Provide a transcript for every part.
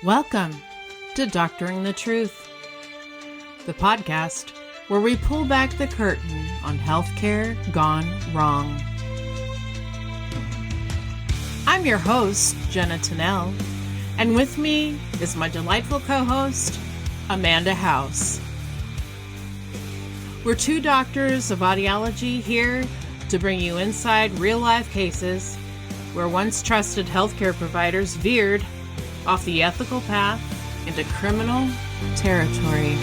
Welcome to Doctoring the Truth, the podcast where we pull back the curtain on healthcare gone wrong. I'm your host, Jenna Tennell, and with me is my delightful co-host, Amanda House. We're two doctors of audiology here to bring you inside real-life cases where once trusted healthcare providers veered off the ethical path into criminal territory.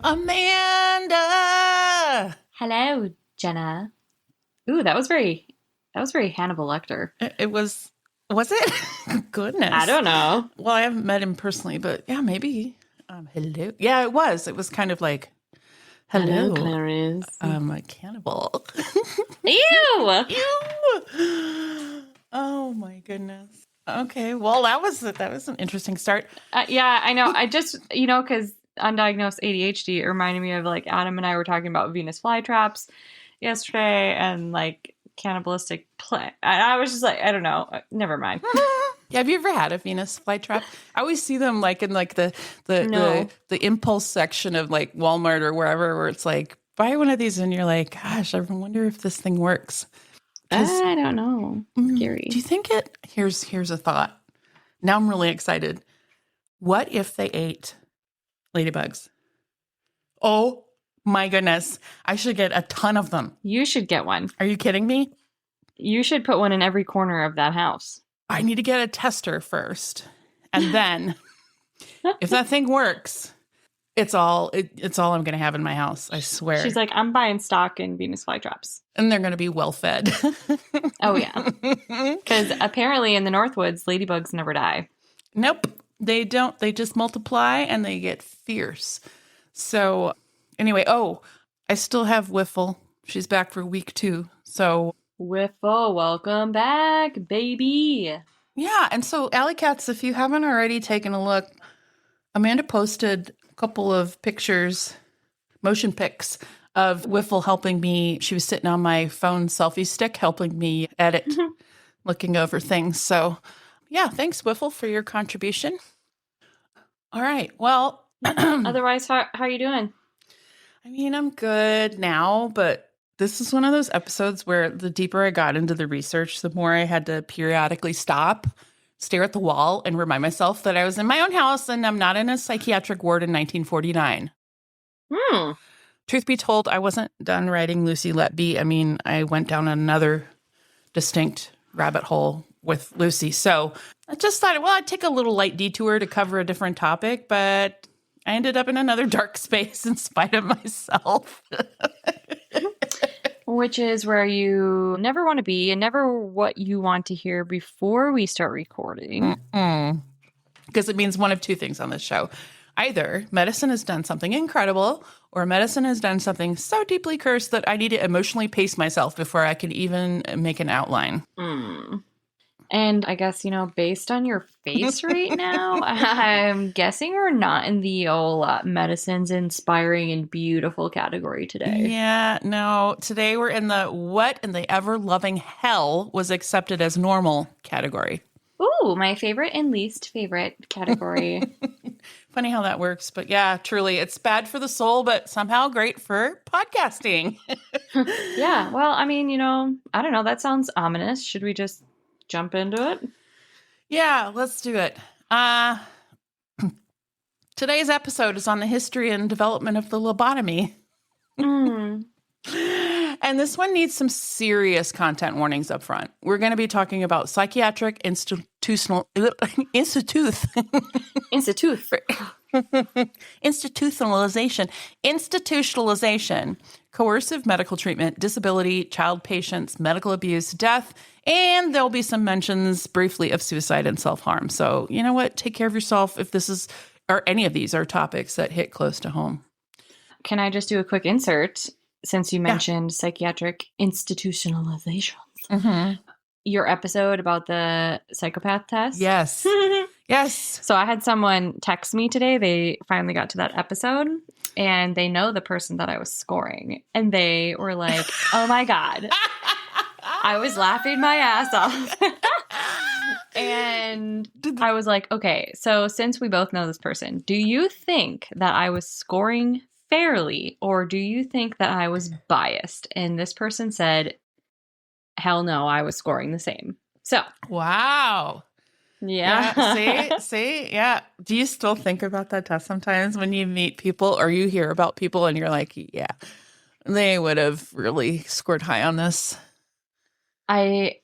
Amanda! Hello, Jenna. Ooh, that was very Hannibal Lecter. It was it? Goodness. I don't know. Well, I haven't met him personally, but yeah, maybe. Hello. Yeah, it was. It was kind of like, hello, Clarice. I'm a cannibal. Ew! Ew! Oh my goodness. Okay, well, that was an interesting start. Yeah, I know. I just, because undiagnosed ADHD, it reminded me of like Adam and I were talking about Venus flytraps yesterday and like cannibalistic play. I was just like, I don't know. Never mind. Yeah, have you ever had a Venus flytrap? I always see them like in like the impulse section of like Walmart or wherever, where it's like, buy one of these and you're like, gosh, I wonder if this thing works. I don't know. Scary. Do you think it? Here's a thought. Now I'm really excited. What if they ate ladybugs? Oh my goodness. I should get a ton of them. You should get one. Are you kidding me? You should put one in every corner of that house. I need to get a tester first. And then if that thing works, it's all I'm going to have in my house. I swear. She's like, I'm buying stock in Venus flytraps. And they're going to be well fed. Oh, yeah. Because apparently in the Northwoods, ladybugs never die. Nope. They don't. They just multiply and they get fierce. So anyway, I still have Whiffle. She's back for week 2. So Whiffle, welcome back, baby. Yeah. And so Alley Cats, if you haven't already taken a look, Amanda posted a couple of pictures, motion pics of Whiffle helping me. She was sitting on my phone selfie stick, helping me edit, looking over things. So yeah, thanks, Whiffle, for your contribution. All right. Well, otherwise, how are you doing? I mean, I'm good now, but this is one of those episodes where the deeper I got into the research, the more I had to periodically stop, stare at the wall, and remind myself that I was in my own house and I'm not in a psychiatric ward in 1949. Truth be told, I wasn't done writing Lucy Let Be. I mean, I went down another distinct rabbit hole with Lucy. So I just thought, well, I'd take a little light detour to cover a different topic, but I ended up in another dark space in spite of myself. Which is where you never want to be and never what you want to hear before we start recording. Because it means one of two things on this show. Either medicine has done something incredible or medicine has done something so deeply cursed that I need to emotionally pace myself before I can even make an outline. And I guess, based on your face right now, I'm guessing we're not in the medicine's inspiring and beautiful category today. Yeah, no. Today we're in the what in the ever-loving hell was accepted as normal category. Ooh, my favorite and least favorite category. Funny how that works. But yeah, truly, it's bad for the soul, but somehow great for podcasting. Yeah, well, I mean, I don't know. That sounds ominous. Should we just jump into it? Yeah, let's do it. Today's episode is on the history and development of the lobotomy. And this one needs some serious content warnings up front. We're going to be talking about psychiatric institutionalization, coercive medical treatment, disability, child patients, medical abuse, death, and there'll be some mentions briefly of suicide and self-harm. So, you know what? Take care of yourself if this is, or any of these are topics that hit close to home. Can I just do a quick insert? Since you mentioned psychiatric institutionalizations. your episode about the psychopath test. Yes. Yes. So I had someone text me today. They finally got to that episode and they know the person that I was scoring. And they were like, oh my God. I was laughing my ass off. And I was like, okay, so since we both know this person, do you think that I was scoring fairly or do you think that I was biased? And this person said, hell no, I was scoring the same. So. Wow. Yeah. See? Yeah. Do you still think about that test sometimes when you meet people or you hear about people and you're like, yeah, they would have really scored high on this? I,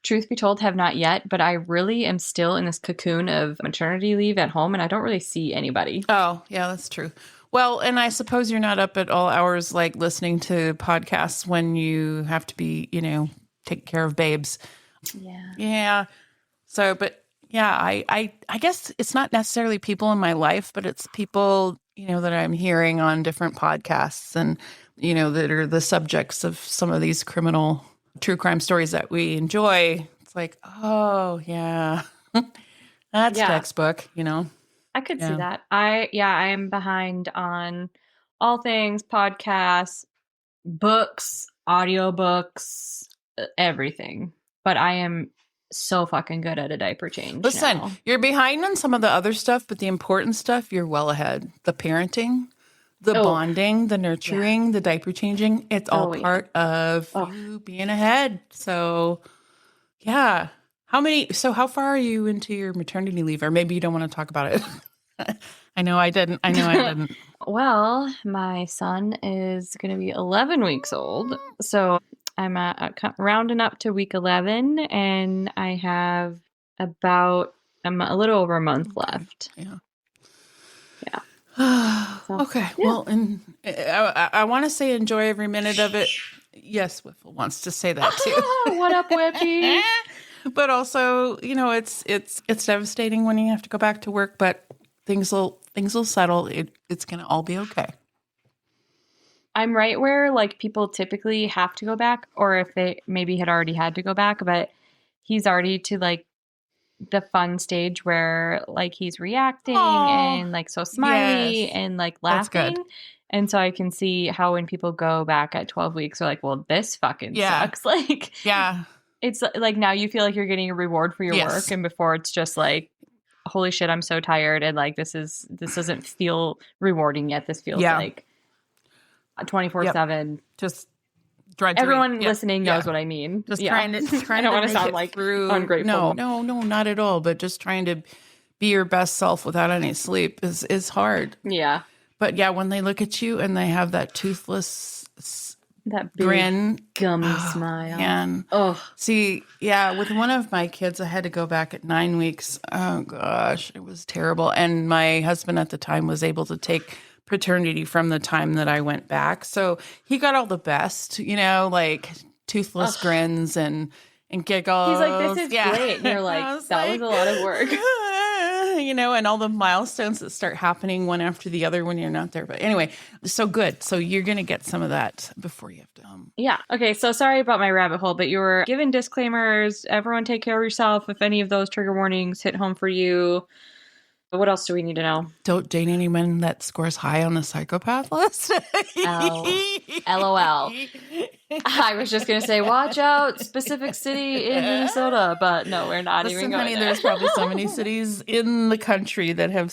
truth be told, have not yet, but I really am still in this cocoon of maternity leave at home and I don't really see anybody. Oh, yeah, that's true. Well, and I suppose you're not up at all hours like listening to podcasts when you have to be, take care of babes. Yeah. Yeah. So, but yeah, I guess it's not necessarily people in my life, but it's people, that I'm hearing on different podcasts and, that are the subjects of some of these criminal true crime stories that we enjoy. It's like, oh, yeah, that's textbook, I could see that. I am behind on all things podcasts, books, audiobooks, everything. But I am so fucking good at a diaper change. Listen, now. You're behind on some of the other stuff, but the important stuff, you're well ahead. The parenting, the bonding, the nurturing, the diaper changing, it's all part of you being ahead. So, yeah. How far are you into your maternity leave? Or maybe you don't want to talk about it. I know I didn't. Well, my son is going to be 11 weeks old. So I'm rounding up to week 11 and I have about a little over a month left. Yeah. So, okay. Yeah. Well, and I want to say enjoy every minute of it. Yes, Whiffle wants to say that too. What up, Whippy? But also, it's devastating when you have to go back to work, but things will settle. It's going to all be okay. I'm right where people typically have to go back, or if they maybe had already had to go back, but he's already to the fun stage where he's reacting and so smiley and laughing. That's good. And so I can see how when people go back at 12 weeks, they're like, well, this fucking sucks. Yeah. It's now you feel like you're getting a reward for your work. And before it's just holy shit, I'm so tired. And this doesn't feel rewarding yet. This feels like 24/7. Just drudgery. Everyone listening knows what I mean. Just trying to I don't want to sound through ungrateful. No, not at all. But just trying to be your best self without any sleep is hard. Yeah. But yeah, when they look at you and they have that toothless that big grin, gummy smile. And see, with one of my kids, I had to go back at 9 weeks. Oh gosh, it was terrible. And my husband at the time was able to take paternity from the time that I went back. So he got all the best, toothless grins and giggles. He's like, this is great. And you're like, that was a lot of work. And all the milestones that start happening one after the other when you're not there. But anyway, so good. So you're going to get some of that before you have to. Yeah. Okay. So sorry about my rabbit hole, but you were given disclaimers. Everyone take care of yourself. If any of those trigger warnings hit home for you. What else do we need to know? Don't date anyone that scores high on the psychopath list. LOL. I was just going to say, watch out, specific city in Minnesota, but no, we're not even going there. There's probably so many cities in the country that have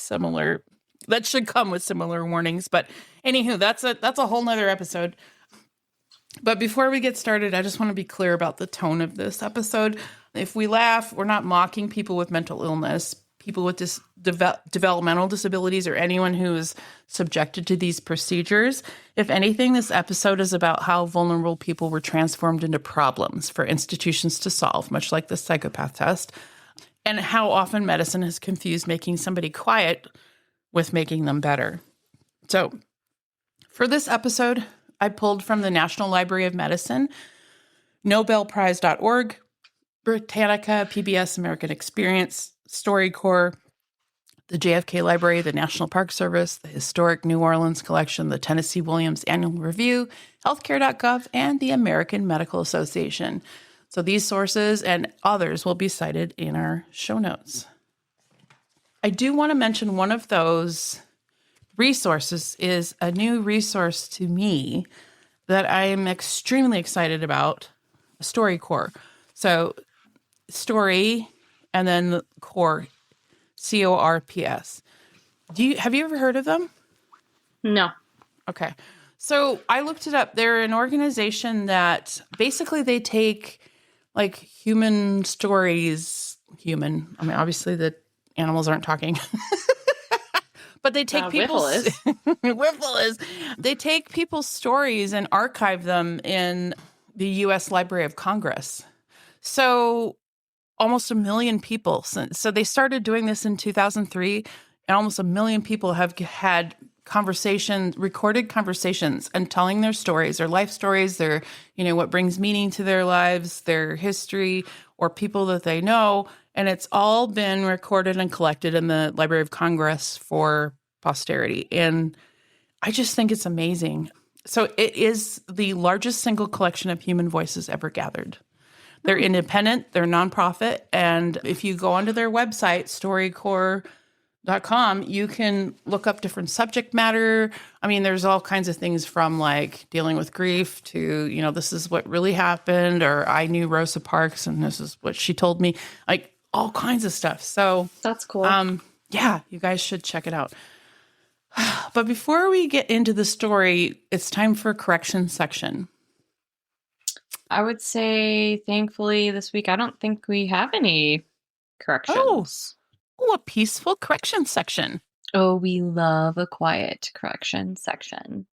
that should come with similar warnings. But anywho, that's a whole nother episode. But before we get started, I just want to be clear about the tone of this episode. If we laugh, we're not mocking people with mental illness, people with developmental disabilities, or anyone who is subjected to these procedures. If anything, this episode is about how vulnerable people were transformed into problems for institutions to solve, much like the psychopath test, and how often medicine has confused making somebody quiet with making them better. So for this episode, I pulled from the National Library of Medicine, Nobelprize.org, Britannica, PBS American Experience, StoryCorps, the JFK Library, the National Park Service, the Historic New Orleans Collection, the Tennessee Williams Annual Review, Healthcare.gov, and the American Medical Association. So these sources and others will be cited in our show notes. I do want to mention one of those resources is a new resource to me that I am extremely excited about, StoryCorps. So story and then the core, CORPS. Have you ever heard of them? No. Okay. So I looked it up. They're an organization that basically they take like human stories, obviously the animals aren't talking. But they take people's Whipple is. They take people's stories and archive them in the U.S. Library of Congress. So almost 1 million people. So they started doing this in 2003, and almost 1 million people have had recorded conversations and telling their stories, their life stories, their, what brings meaning to their lives, their history, or people that they know. And it's all been recorded and collected in the Library of Congress for posterity. And I just think it's amazing. So it is the largest single collection of human voices ever gathered. They're independent, they're nonprofit. And if you go onto their website, StoryCorps.com, you can look up different subject matter. I mean, there's all kinds of things from like dealing with grief to, this is what really happened, or I knew Rosa Parks and this is what she told me, like all kinds of stuff. So that's cool. Yeah, you guys should check it out. But before we get into the story, it's time for a correction section. I would say, thankfully, this week, I don't think we have any corrections. Oh, a peaceful correction section. Oh, we love a quiet correction section.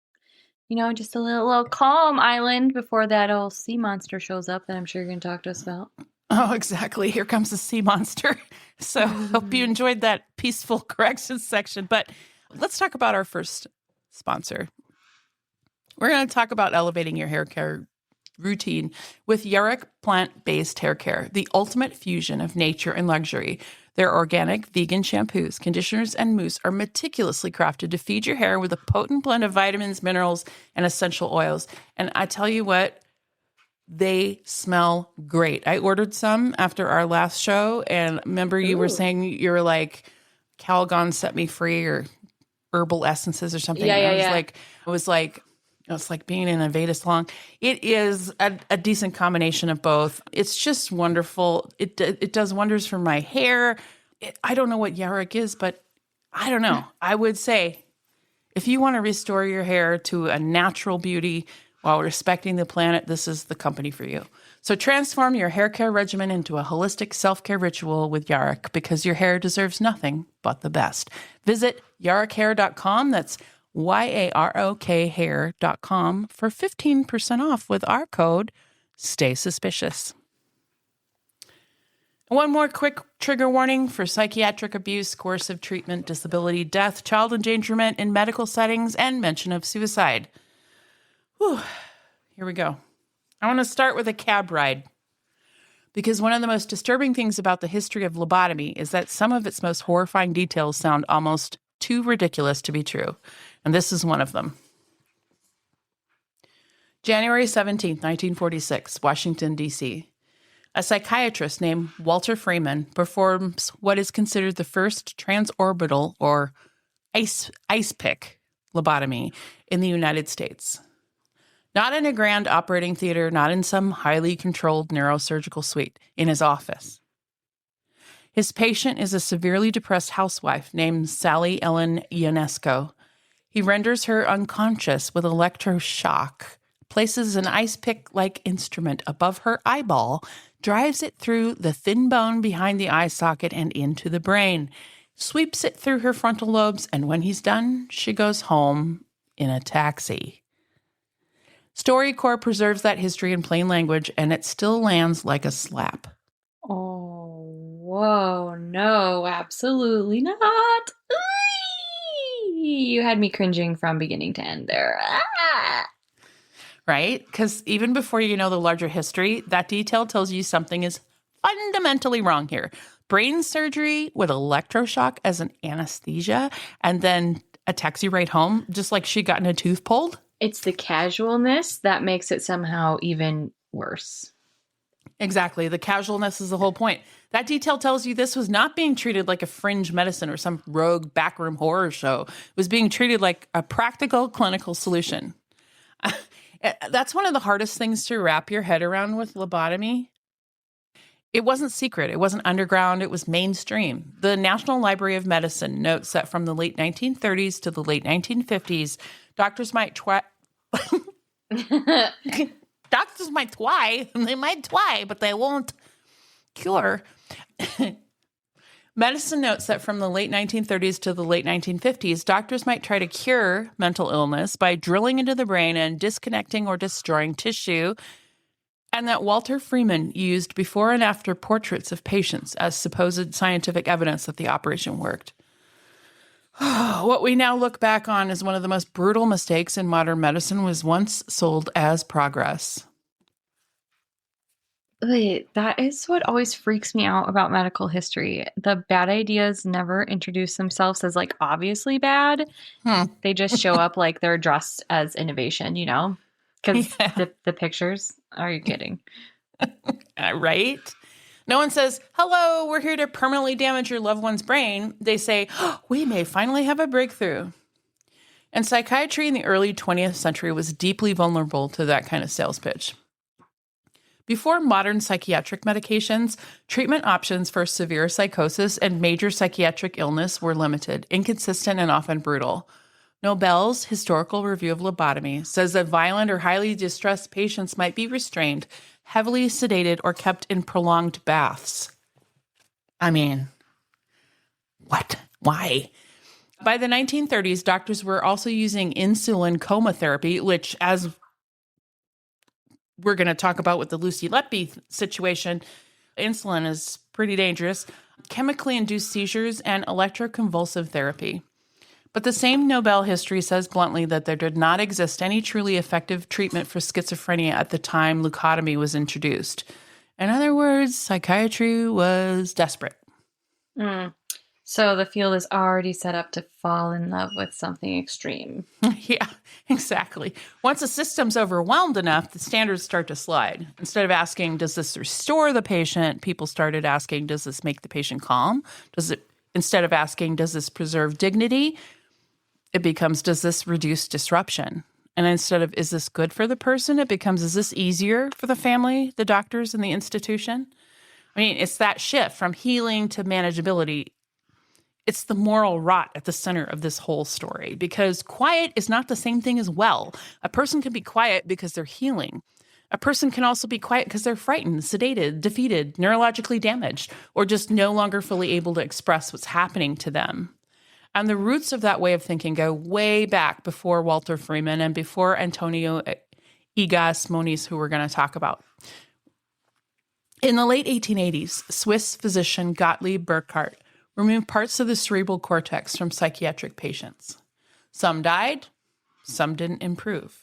Just a little calm island before that old sea monster shows up that I'm sure you're going to talk to us about. Oh, exactly. Here comes the sea monster. So hope you enjoyed that peaceful correction section. But let's talk about our first sponsor. We're going to talk about elevating your hair care routine with Yarrick plant-based hair care, the ultimate fusion of nature and luxury. Their organic vegan shampoos, conditioners, and mousse are meticulously crafted to feed your hair with a potent blend of vitamins, minerals, and essential oils. And I tell you what, they smell great. I ordered some after our last show, and remember you were saying you were like, Calgon set me free, or herbal essences or something. Yeah. It was like being in a Veda salon. It is a decent combination of both. It's just wonderful. It does wonders for my hair. I don't know what Yarrick is, but I don't know. I would say if you want to restore your hair to a natural beauty while respecting the planet, this is the company for you. So transform your hair care regimen into a holistic self-care ritual with Yarrick, because your hair deserves nothing but the best. Visit yarrickhair.com. That's YAROK hair.com for 15% off with our code Stay Suspicious. One more quick trigger warning for psychiatric abuse, coercive treatment, disability, death, child endangerment in medical settings, and mention of suicide. Whew. Here we go. I want to start with a cab ride, because one of the most disturbing things about the history of lobotomy is that some of its most horrifying details sound almost too ridiculous to be true. And this is one of them. January 17th, 1946, Washington, D.C. A psychiatrist named Walter Freeman performs what is considered the first transorbital or ice pick lobotomy in the United States. Not in a grand operating theater, not in some highly controlled neurosurgical suite, in his office. His patient is a severely depressed housewife named Sally Ellen Ionesco. He renders her unconscious with electroshock, places an ice pick-like instrument above her eyeball, drives it through the thin bone behind the eye socket and into the brain, sweeps it through her frontal lobes, and when he's done, she goes home in a taxi. StoryCorps preserves that history in plain language, and it still lands like a slap. Oh, whoa, no, absolutely not. You had me cringing from beginning to end there. Right? Because even before you know the larger history, that detail tells you something is fundamentally wrong here. Brain surgery with electroshock as an anesthesia, and then a taxi ride home, just like she gotten a tooth pulled. It's the casualness that makes it somehow even worse. Exactly. The casualness is the whole point. That detail tells you this was not being treated like a fringe medicine or some rogue backroom horror show. It was being treated like a practical clinical solution. That's one of the hardest things to wrap your head around with lobotomy. It wasn't secret. It wasn't underground. It was mainstream. The National Library of Medicine notes that from the late 1930s to the late 1950s, doctors might try, but they won't cure. Medicine notes that from the late 1930s to the late 1950s, doctors might try to cure mental illness by drilling into the brain and disconnecting or destroying tissue, and that Walter Freeman used before and after portraits of patients as supposed scientific evidence that the operation worked. What we now look back on as one of the most brutal mistakes in modern medicine was once sold as progress. Wait, that is what always freaks me out about medical history. The bad ideas never introduce themselves as like obviously bad. They just show up like they're dressed as innovation, you know? Because the pictures, are you kidding? Right? No one says, hello, we're here to permanently damage your loved one's brain. They say, oh, we may finally have a breakthrough. And psychiatry in the early 20th century was deeply vulnerable to that kind of sales pitch. Before modern psychiatric medications, treatment options for severe psychosis and major psychiatric illness were limited, inconsistent, and often brutal. Nobel's historical review of lobotomy says that violent or highly distressed patients might be restrained, heavily sedated, or kept in prolonged baths. I mean, what? Why? By the 1930s, doctors were also using insulin coma therapy, which, as we're going to talk about with the Lucy Letby situation, insulin is pretty dangerous, chemically induced seizures, and electroconvulsive therapy. But the same Nobel history says bluntly that there did not exist any truly effective treatment for schizophrenia at the time leucotomy was introduced. In other words, psychiatry was desperate. So the field is already set up to fall in love with something extreme. Yeah, exactly. Once a system's overwhelmed enough, the standards start to slide. Instead of asking, does this restore the patient, people started asking, does this make the patient calm? Instead of asking, does this preserve dignity? It becomes, does this reduce disruption? And instead of, is this good for the person? It becomes, is this easier for the family, the doctors, and the institution? I mean, it's that shift from healing to manageability. It's the moral rot at the center of this whole story, because quiet is not the same thing as well. A person can be quiet because they're healing. A person can also be quiet because they're frightened, sedated, defeated, neurologically damaged, or just no longer fully able to express what's happening to them. And the roots of that way of thinking go way back before Walter Freeman and before Antonio Egas Moniz, who we're going to talk about. In the late 1880s, Swiss physician Gottlieb Burckhardt removed parts of the cerebral cortex from psychiatric patients. Some died, some didn't improve.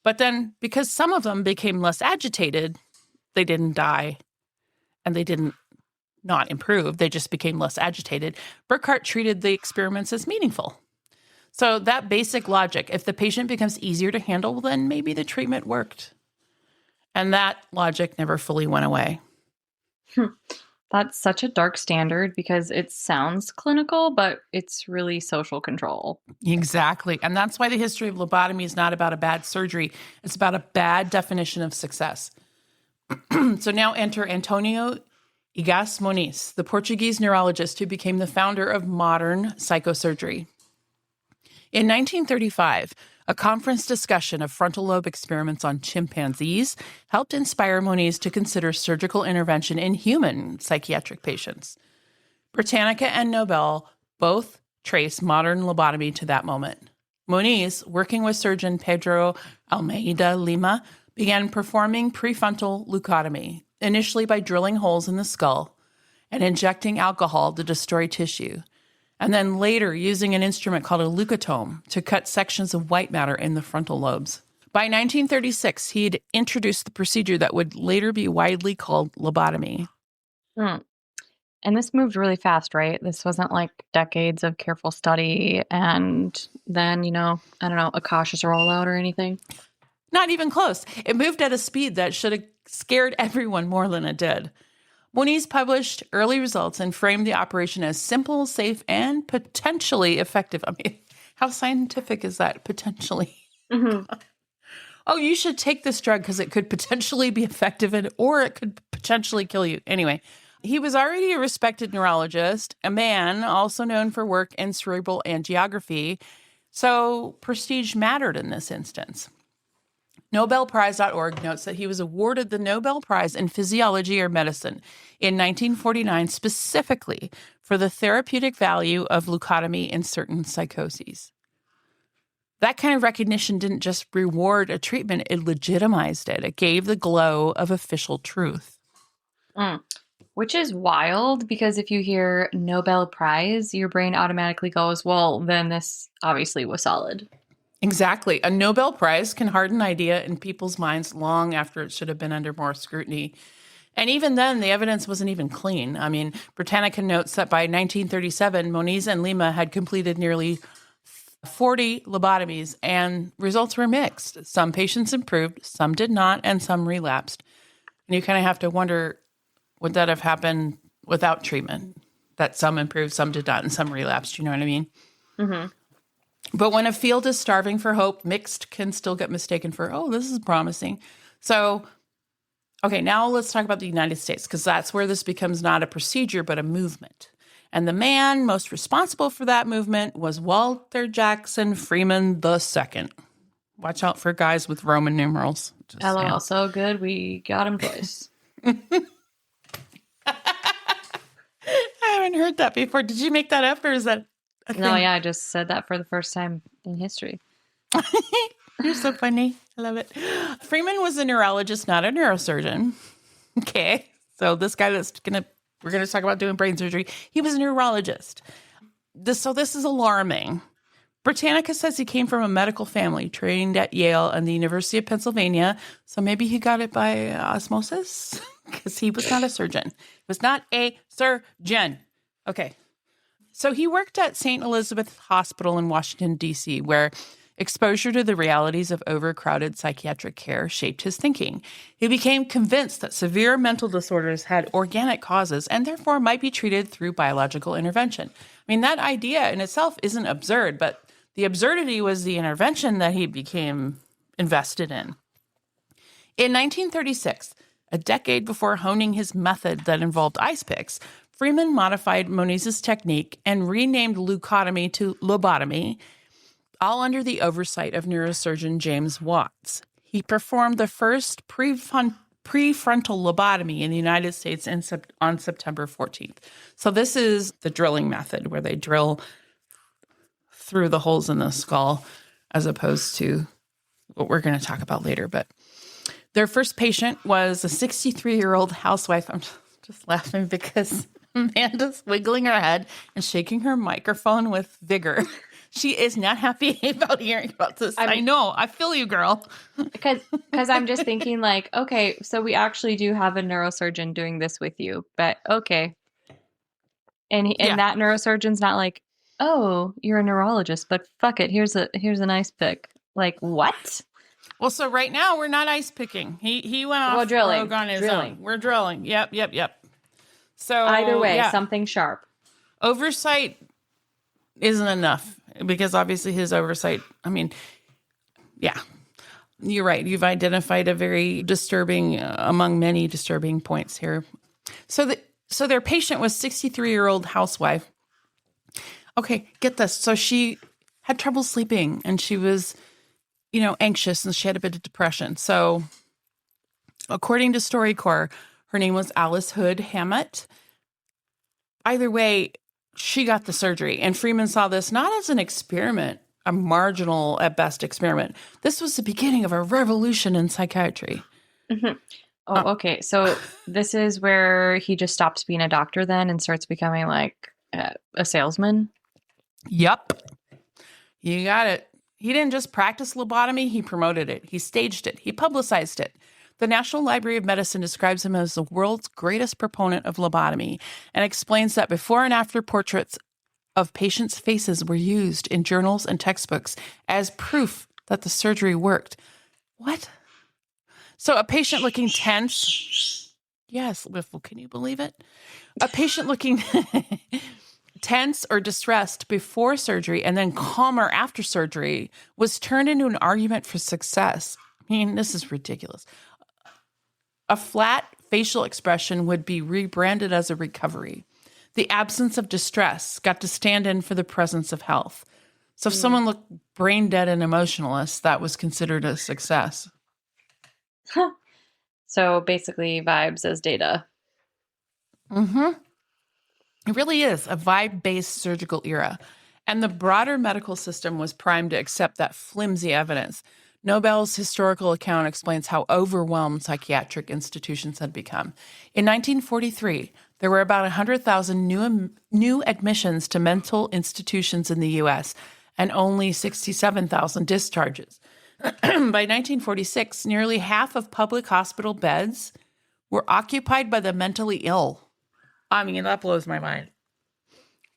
But then, because some of them became less agitated, they didn't die, and they didn't not improve. They just became less agitated. Burckhardt treated the experiments as meaningful. So that basic logic, if the patient becomes easier to handle, then maybe the treatment worked. And that logic never fully went away. That's such a dark standard because it sounds clinical, but it's really social control. Exactly. And that's why the history of lobotomy is not about a bad surgery. It's about a bad definition of success. So now enter Antonio Egas Moniz, the Portuguese neurologist who became the founder of modern psychosurgery. In 1935, a conference discussion of frontal lobe experiments on chimpanzees helped inspire Moniz to consider surgical intervention in human psychiatric patients. Britannica and Nobel both trace modern lobotomy to that moment. Moniz, working with surgeon Pedro Almeida Lima, began performing prefrontal leucotomy, initially by drilling holes in the skull and injecting alcohol to destroy tissue, and then later using an instrument called a leucotome to cut sections of white matter in the frontal lobes. By 1936, he had introduced the procedure that would later be widely called lobotomy. And this moved really fast, right? This wasn't like decades of careful study and then, a cautious rollout or anything. Not even close. It moved at a speed that should have scared everyone more than it did. Moniz published early results and framed the operation as simple, safe, and potentially effective. I mean, how scientific is that? Potentially. Mm-hmm. Oh, you should take this drug because it could potentially be effective or it could potentially kill you. Anyway, he was already a respected neurologist, a man also known for work in cerebral angiography. So prestige mattered in this instance. NobelPrize.org notes that he was awarded the Nobel Prize in Physiology or Medicine in 1949 specifically for the therapeutic value of lobotomy in certain psychoses. That kind of recognition didn't just reward a treatment, it legitimized it. It gave the glow of official truth. Which is wild, because if you hear Nobel Prize, your brain automatically goes, well, then this obviously was solid. Exactly. A Nobel Prize can harden an idea in people's minds long after it should have been under more scrutiny. And even then, the evidence wasn't even clean. I mean, Britannica notes that by 1937, Moniz and Lima had completed nearly 40 lobotomies, and results were mixed. Some patients improved, some did not, and some relapsed. And you kind of have to wonder, would that have happened without treatment? That some improved, some did not, and some relapsed. You know what I mean? Mm-hmm. But when a field is starving for hope, mixed can still get mistaken for, oh, this is promising. So, okay, now let's talk about the United States, because that's where this becomes not a procedure, but a movement. And the man most responsible for that movement was Walter Jackson Freeman II. Watch out for guys with Roman numerals. Just LOL, so good, we got him twice. I haven't heard that before. Did you make that up, or is that a thing? No, yeah, I just said that for the first time in history. You're so funny. I love it. Freeman was a neurologist, not a neurosurgeon. Okay. So this guy we're going to talk about doing brain surgery. He was a neurologist. This is alarming. Britannica says he came from a medical family, trained at Yale and the University of Pennsylvania. So maybe he got it by osmosis, because he was not a surgeon. He was not a surgeon. Okay. So he worked at St. Elizabeth Hospital in Washington, D.C., where exposure to the realities of overcrowded psychiatric care shaped his thinking. He became convinced that severe mental disorders had organic causes and therefore might be treated through biological intervention. I mean, that idea in itself isn't absurd, but the absurdity was the intervention that he became invested in. In 1936, a decade before honing his method that involved ice picks, Freeman modified Moniz's technique and renamed leucotomy to lobotomy, all under the oversight of neurosurgeon James Watts. He performed the first prefrontal lobotomy in the United States on September 14th. So this is the drilling method, where they drill through the holes in the skull, as opposed to what we're going to talk about later. But their first patient was a 63-year-old housewife. I'm just laughing because Amanda's wiggling her head and shaking her microphone with vigor. She is not happy about hearing about this. I know. I feel you, girl. Because I'm just thinking, like, okay, so we actually do have a neurosurgeon doing this with you, but okay. And that neurosurgeon's not like, oh, you're a neurologist, but fuck it, here's an ice pick. Like, what? Well, so right now we're not ice picking. He went off rogue on his own. We're drilling. Yep. So either way, something sharp. Oversight isn't enough, because obviously his oversight, I mean, yeah, you're right. You've identified a very disturbing, among many disturbing points here. So their patient was 63-year-old housewife. Okay, get this. So she had trouble sleeping, and she was, anxious, and she had a bit of depression. So according to StoryCorps, her name was Alice Hood Hammett. Either way, she got the surgery, and Freeman saw this not as an experiment, a marginal at best experiment. This was the beginning of a revolution in psychiatry. Mm-hmm. Oh, okay. So this is where he just stops being a doctor then and starts becoming like a salesman? Yep. You got it. He didn't just practice lobotomy, he promoted it. He staged it. He publicized it. The National Library of Medicine describes him as the world's greatest proponent of lobotomy and explains that before and after portraits of patients' faces were used in journals and textbooks as proof that the surgery worked. What? So a patient looking tense. Yes, Wiffle, can you believe it? A patient looking tense or distressed before surgery and then calmer after surgery was turned into an argument for success. I mean, this is ridiculous. A flat facial expression would be rebranded as a recovery. The absence of distress got to stand in for the presence of health. So if someone looked brain dead and emotionless, that was considered a success. So basically vibes as data. Mm-hmm. It really is a vibe-based surgical era. And the broader medical system was primed to accept that flimsy evidence. Nobel's historical account explains how overwhelmed psychiatric institutions had become. In 1943, there were about 100,000 new admissions to mental institutions in the U.S. and only 67,000 discharges. By 1946, nearly half of public hospital beds were occupied by the mentally ill. I mean, that blows my mind.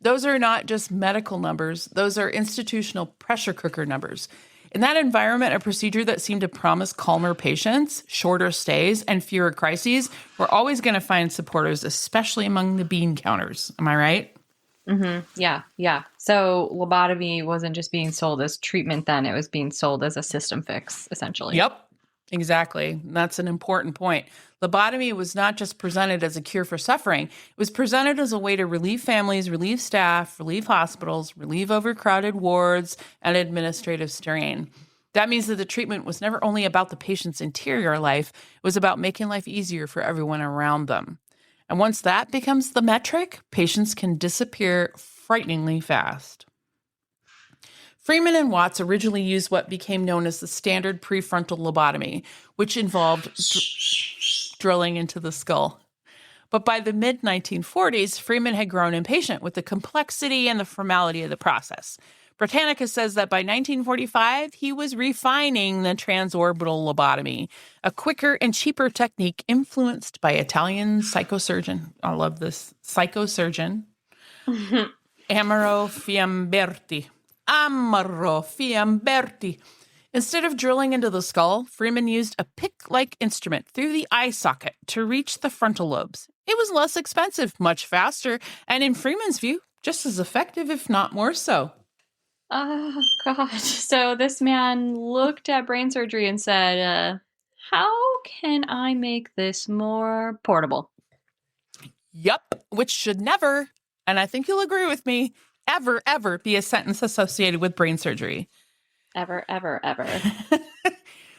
Those are not just medical numbers. Those are institutional pressure cooker numbers. In that environment, a procedure that seemed to promise calmer patients, shorter stays, and fewer crises, we're always going to find supporters, especially among the bean counters. Am I right? Mm-hmm. Yeah. So lobotomy wasn't just being sold as treatment then. It was being sold as a system fix, essentially. Yep, exactly. That's an important point. Lobotomy was not just presented as a cure for suffering. It was presented as a way to relieve families, relieve staff, relieve hospitals, relieve overcrowded wards, and administrative strain. That means that the treatment was never only about the patient's interior life. It was about making life easier for everyone around them. And once that becomes the metric, patients can disappear frighteningly fast. Freeman and Watts originally used what became known as the standard prefrontal lobotomy, which involved drilling into the skull. But by the mid-1940s, Freeman had grown impatient with the complexity and the formality of the process. Britannica says that by 1945, he was refining the transorbital lobotomy, a quicker and cheaper technique influenced by Italian psychosurgeon. I love this. Psychosurgeon. Amaro Fiamberti. Instead of drilling into the skull, Freeman used a pick-like instrument through the eye socket to reach the frontal lobes. It was less expensive, much faster, and in Freeman's view, just as effective, if not more so. Oh, God. So this man looked at brain surgery and said, how can I make this more portable? Yup, which should never, and I think you'll agree with me, ever be a sentence associated with brain surgery. Ever.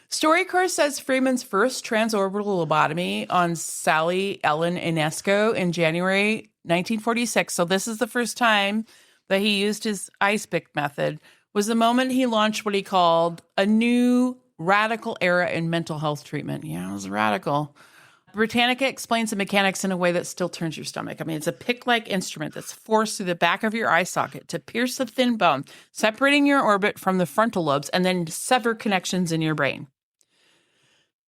StoryCorps says Freeman's first transorbital lobotomy on Sally Ellen Inesco in January 1946, so this is the first time that he used his ice pick method, was the moment he launched what he called a new radical era in mental health treatment. Yeah, it was radical. Britannica explains the mechanics in a way that still turns your stomach. I mean, it's a pick-like instrument that's forced through the back of your eye socket to pierce the thin bone, separating your orbit from the frontal lobes, and then sever connections in your brain.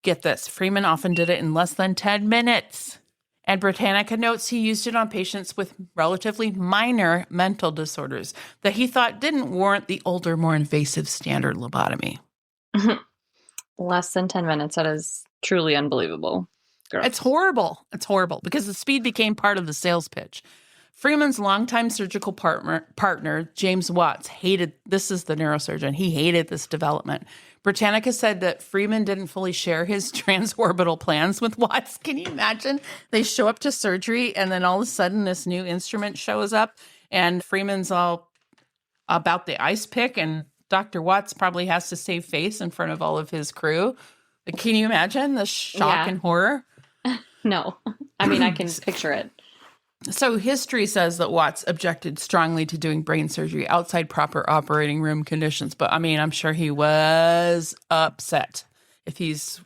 Get this, Freeman often did it in less than 10 minutes. And Britannica notes he used it on patients with relatively minor mental disorders that he thought didn't warrant the older, more invasive standard lobotomy. Less than 10 minutes. That is truly unbelievable. Girl. It's horrible. It's horrible because the speed became part of the sales pitch. Freeman's longtime surgical partner, James Watts, this is the neurosurgeon, he hated this development. Britannica said that Freeman didn't fully share his transorbital plans with Watts. Can you imagine? They show up to surgery and then all of a sudden this new instrument shows up and Freeman's all about the ice pick and Dr. Watts probably has to save face in front of all of his crew. Can you imagine the shock and horror? No. I mean, I can picture it. So history says that Watts objected strongly to doing brain surgery outside proper operating room conditions. But I mean, I'm sure he was upset if he's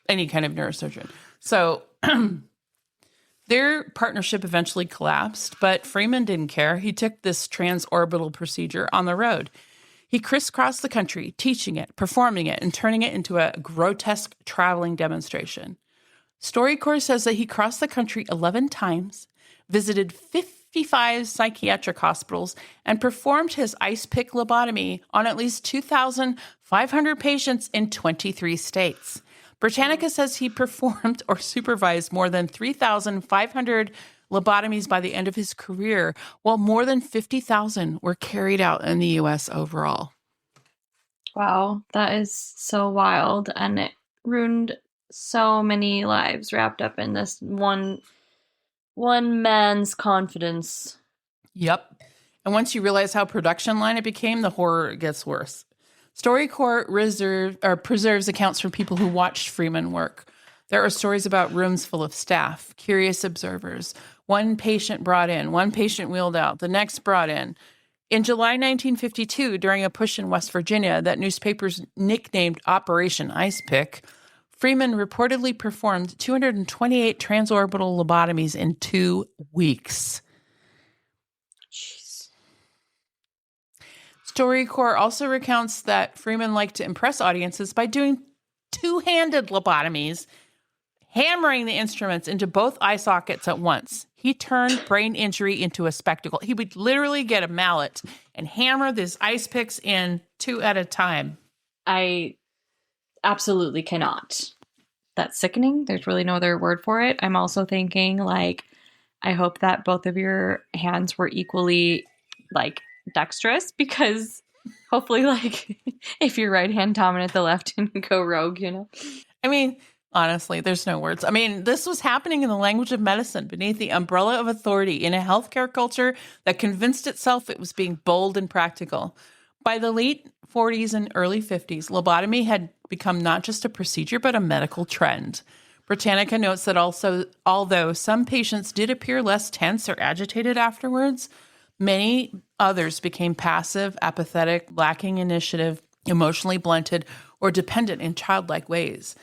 any kind of neurosurgeon. So their partnership eventually collapsed, but Freeman didn't care. He took this transorbital procedure on the road. He crisscrossed the country, teaching it, performing it, and turning it into a grotesque traveling demonstration. StoryCorps says that he crossed the country 11 times, visited 55 psychiatric hospitals and performed his ice pick lobotomy on at least 2,500 patients in 23 states. Britannica says he performed or supervised more than 3,500 lobotomies by the end of his career, while more than 50,000 were carried out in the U.S. overall. Wow, that is so wild, and it ruined so many lives wrapped up in this one man's confidence. Yep. And once you realize how production line it became, the horror gets worse. StoryCorps preserves accounts from people who watched Freeman work. There are stories about rooms full of staff, curious observers, one patient brought in, one patient wheeled out, the next brought in. In July 1952, during a push in West Virginia that newspapers nicknamed Operation Ice Pick, Freeman reportedly performed 228 transorbital lobotomies in 2 weeks. Jeez. StoryCorps also recounts that Freeman liked to impress audiences by doing two-handed lobotomies, hammering the instruments into both eye sockets at once. He turned brain injury into a spectacle. He would literally get a mallet and hammer these ice picks in 2 at a time. I absolutely cannot. That's sickening. There's really no other word for it. I'm also thinking, like, I hope that both of your hands were equally, like, dexterous, because hopefully, like, if your right hand dominant, the left didn't go rogue, you know? I mean, honestly, there's no words. I mean, this was happening in the language of medicine beneath the umbrella of authority in a healthcare culture that convinced itself it was being bold and practical. By the late 40s and early 50s, lobotomy had become not just a procedure, but a medical trend. Britannica notes that also, although some patients did appear less tense or agitated afterwards, many others became passive, apathetic, lacking initiative, emotionally blunted, or dependent in childlike ways.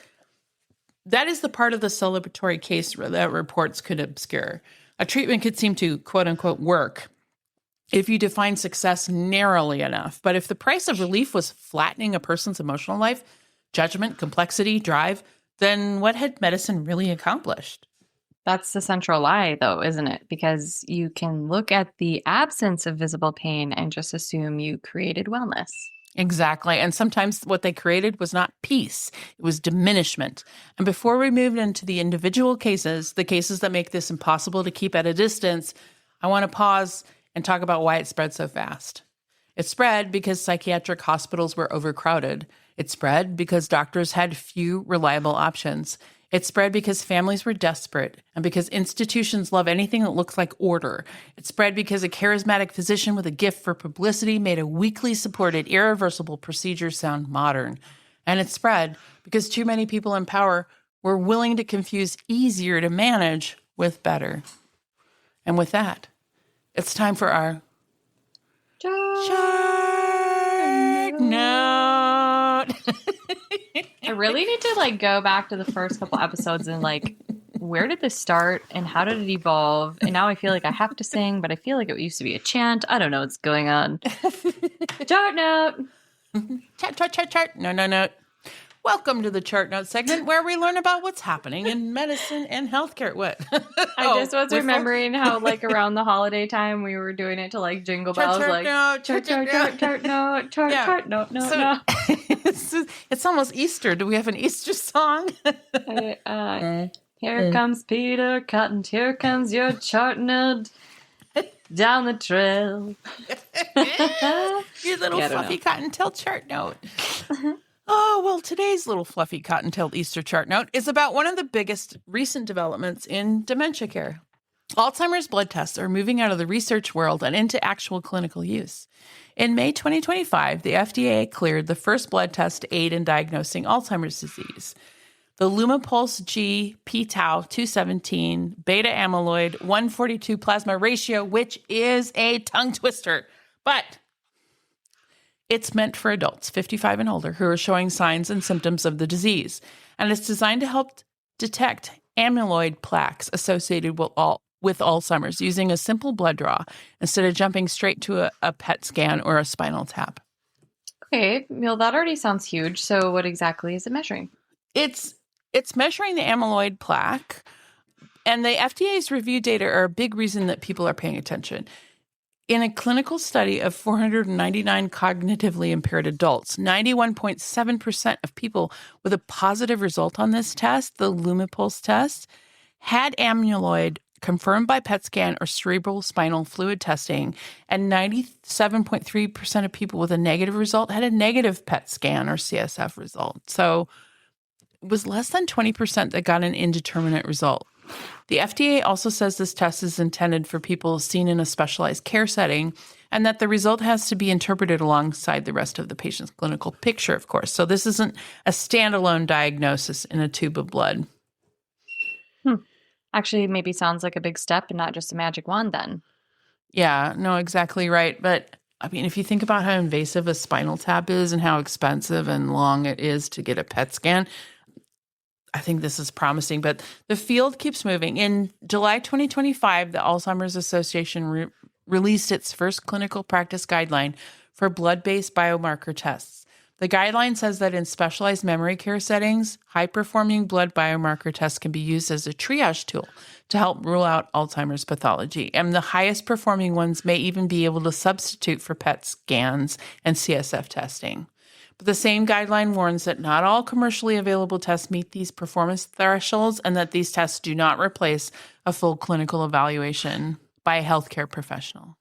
That is the part of the celebratory case that reports could obscure. A treatment could seem to, quote unquote, work if you define success narrowly enough. But if the price of relief was flattening a person's emotional life, judgment, complexity, drive, then what had medicine really accomplished? That's the central lie, though, isn't it? Because you can look at the absence of visible pain and just assume you created wellness. Exactly. And sometimes what they created was not peace, it was diminishment. And before we move into the individual cases, the cases that make this impossible to keep at a distance, I want to pause and talk about why it spread so fast. It spread because psychiatric hospitals were overcrowded. It spread because doctors had few reliable options. It spread because families were desperate and because institutions love anything that looks like order. It spread because a charismatic physician with a gift for publicity made a weakly supported, irreversible procedure sound modern. And it spread because too many people in power were willing to confuse easier to manage with better. And with that, it's time for our chart note. I really need to, like, go back to the first couple episodes and, like, where did this start and how did it evolve? And now I feel like I have to sing, but I feel like it used to be a chant. I don't know what's going on. Chart note. Chart. No. Welcome to the chart note segment where we learn about what's happening in medicine and healthcare. What? I just was remembering how, like, around the holiday time we were doing it to, like, jingle bells, chart like note, chart note, chart note, no. It's almost Easter. Do we have an Easter song? Here comes Peter Cotton, here comes your chart note down the trail. Your little fluffy cottontail chart note. Oh, well, today's little fluffy cotton-tailed Easter chart note is about one of the biggest recent developments in dementia care. Alzheimer's blood tests are moving out of the research world and into actual clinical use. In May 2025, the FDA cleared the first blood test to aid in diagnosing Alzheimer's disease. The Lumipulse G p-tau 217 beta amyloid 142 plasma ratio, which is a tongue twister, but it's meant for adults 55 and older who are showing signs and symptoms of the disease, and it's designed to help detect amyloid plaques associated with Alzheimer's using a simple blood draw instead of jumping straight to a PET scan or a spinal tap. Okay, well, that already sounds huge. So what exactly is it measuring? It's measuring the amyloid plaque, And the FDA's review data are a big reason that people are paying attention. In a clinical study of 499 cognitively impaired adults, 91.7% of people with a positive result on this test, the Lumipulse test, had amyloid confirmed by PET scan or cerebral spinal fluid testing, and 97.3% of people with a negative result had a negative PET scan or CSF result. So it was less than 20% that got an indeterminate result. The FDA also says this test is intended for people seen in a specialized care setting and that the result has to be interpreted alongside the rest of the patient's clinical picture, of course. So this isn't a standalone diagnosis in a tube of blood. Actually, maybe sounds like a big step and not just a magic wand then. Yeah, no, exactly right. But I mean, if you think about how invasive a spinal tap is and how expensive and long it is to get a PET scan, I think this is promising, but the field keeps moving. In July 2025, the Alzheimer's Association released its first clinical practice guideline for blood-based biomarker tests. The guideline says that in specialized memory care settings, high-performing blood biomarker tests can be used as a triage tool to help rule out Alzheimer's pathology. And the highest performing ones may even be able to substitute for PET scans and CSF testing. But the same guideline warns that not all commercially available tests meet these performance thresholds and that these tests do not replace a full clinical evaluation by a healthcare professional.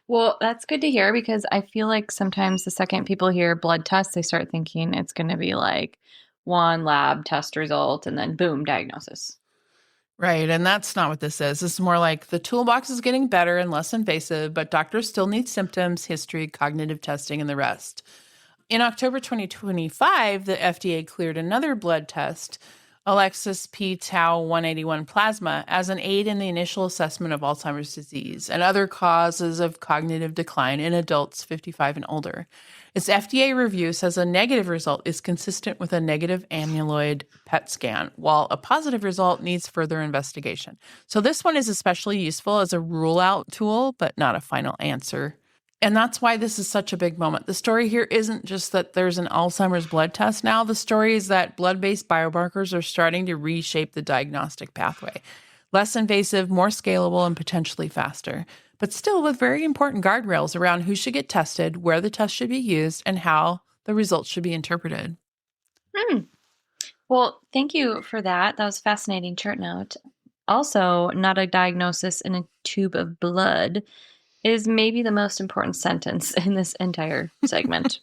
Well, that's good to hear because I feel like sometimes the second people hear blood tests, they start thinking it's going to be like one lab test result and then boom, diagnosis. Right, and that's not what this is. This is more like the toolbox is getting better and less invasive, but doctors still need symptoms, history, cognitive testing, and the rest. In October 2025, the FDA cleared another blood test, Alexis p tau 181 plasma, as an aid in the initial assessment of Alzheimer's disease and other causes of cognitive decline in adults 55 and older. Its FDA review says a negative result is consistent with a negative amyloid PET scan, while a positive result needs further investigation. So this one is especially useful as a rule-out tool, but not a final answer. And that's why this is such a big moment. The story here isn't just that there's an Alzheimer's blood test now. The story is that blood-based biomarkers are starting to reshape the diagnostic pathway. Less invasive, more scalable, and potentially faster. But still with very important guardrails around who should get tested, where the test should be used, and how the results should be interpreted. Well, thank you for that. That was a fascinating chart note. Also, not a diagnosis in a tube of blood is maybe the most important sentence in this entire segment.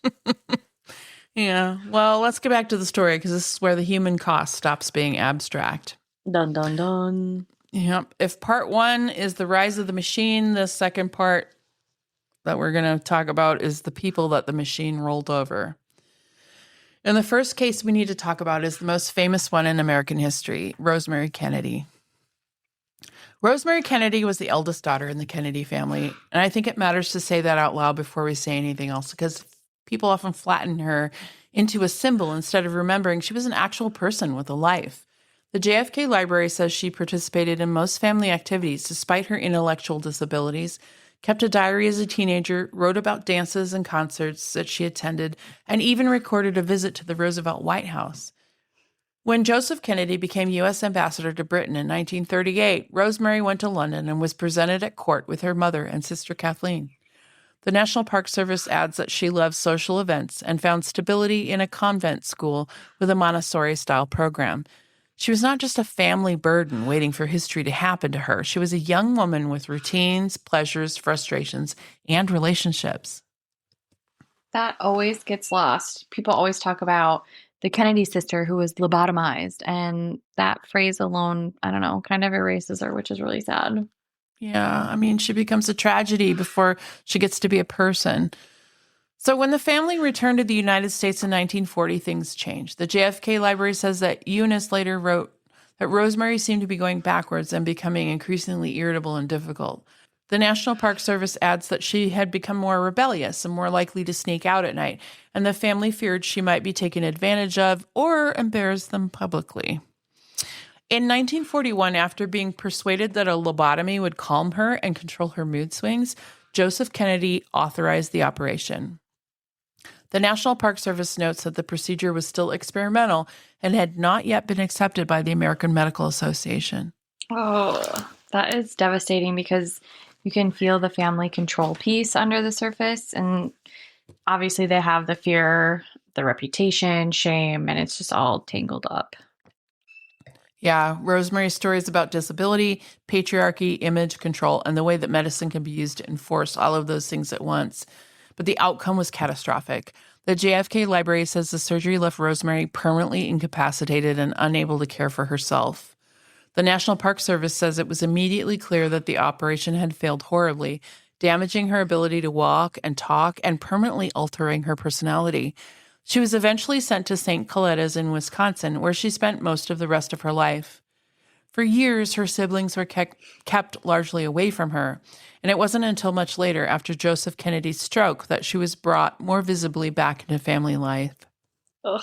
Yeah, well, let's get back to the story because this is where the human cost stops being abstract. Dun, dun, dun. Yep. If part one is the rise of the machine, the second part that we're going to talk about is the people that the machine rolled over. And the first case we need to talk about is the most famous one in American history, Rosemary Kennedy. Rosemary Kennedy was the eldest daughter in the Kennedy family, and I think it matters to say that out loud before we say anything else, because people often flatten her into a symbol instead of remembering she was an actual person with a life. The JFK Library says she participated in most family activities despite her intellectual disabilities, kept a diary as a teenager, wrote about dances and concerts that she attended, and even recorded a visit to the Roosevelt White House. When Joseph Kennedy became U.S. ambassador to Britain in 1938, Rosemary went to London and was presented at court with her mother and sister Kathleen. The National Park Service adds that she loved social events and found stability in a convent school with a Montessori-style program. She was not just a family burden waiting for history to happen to her. She was a young woman with routines, pleasures, frustrations, and relationships. That always gets lost. People always talk about the Kennedy sister who was lobotomized, and that phrase alone, I don't know, kind of erases her, which is really sad. Yeah, I mean, she becomes a tragedy before she gets to be a person. So when the family returned to the United States in 1940, things changed. The JFK Library says that Eunice later wrote that Rosemary seemed to be going backwards and becoming increasingly irritable and difficult. The National Park Service adds that she had become more rebellious and more likely to sneak out at night, and the family feared she might be taken advantage of or embarrass them publicly. In 1941, after being persuaded that a lobotomy would calm her and control her mood swings, Joseph Kennedy authorized the operation. The National Park Service notes that the procedure was still experimental and had not yet been accepted by the American Medical Association. Oh, that is devastating because you can feel the family control piece under the surface. And obviously, they have the fear, the reputation, shame, and it's just all tangled up. Yeah, Rosemary's story is about disability, patriarchy, image control, and the way that medicine can be used to enforce all of those things at once. But the outcome was catastrophic. The JFK Library says the surgery left Rosemary permanently incapacitated and unable to care for herself. The National Park Service says it was immediately clear that the operation had failed horribly, damaging her ability to walk and talk and permanently altering her personality. She was eventually sent to St. Coletta's in Wisconsin, where she spent most of the rest of her life. For years, her siblings were kept largely away from her, and it wasn't until much later, after Joseph Kennedy's stroke, that she was brought more visibly back into family life. Ugh.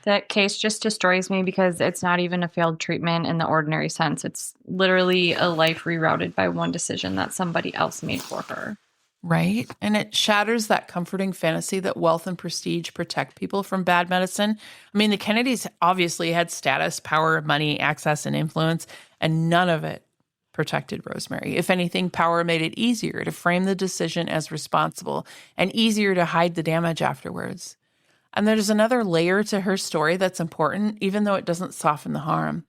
That case just destroys me because it's not even a failed treatment in the ordinary sense. It's literally a life rerouted by one decision that somebody else made for her. Right? And it shatters that comforting fantasy that wealth and prestige protect people from bad medicine. I mean, the Kennedys obviously had status, power, money, access, and influence, and none of it protected Rosemary. If anything, power made it easier to frame the decision as responsible and easier to hide the damage afterwards. And there's another layer to her story that's important, even though it doesn't soften the harm.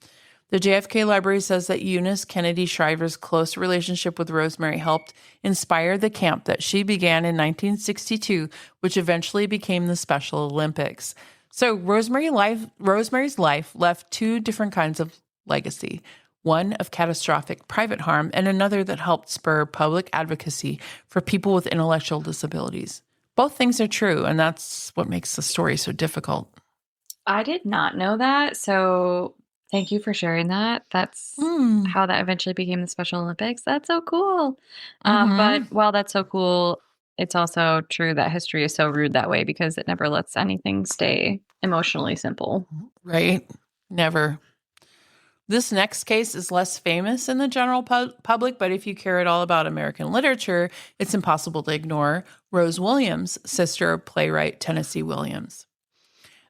The JFK Library says that Eunice Kennedy Shriver's close relationship with Rosemary helped inspire the camp that she began in 1962, which eventually became the Special Olympics. So Rosemary's life left two different kinds of legacy, one of catastrophic private harm and another that helped spur public advocacy for people with intellectual disabilities. Both things are true, and that's what makes the story so difficult. I did not know that, so thank you for sharing that. That's how that eventually became the Special Olympics. That's so cool. But while that's so cool, it's also true that history is so rude that way because it never lets anything stay emotionally simple. Right? Never. This next case is less famous in the general public, but if you care at all about American literature, it's impossible to ignore Rose Williams, sister of playwright Tennessee Williams.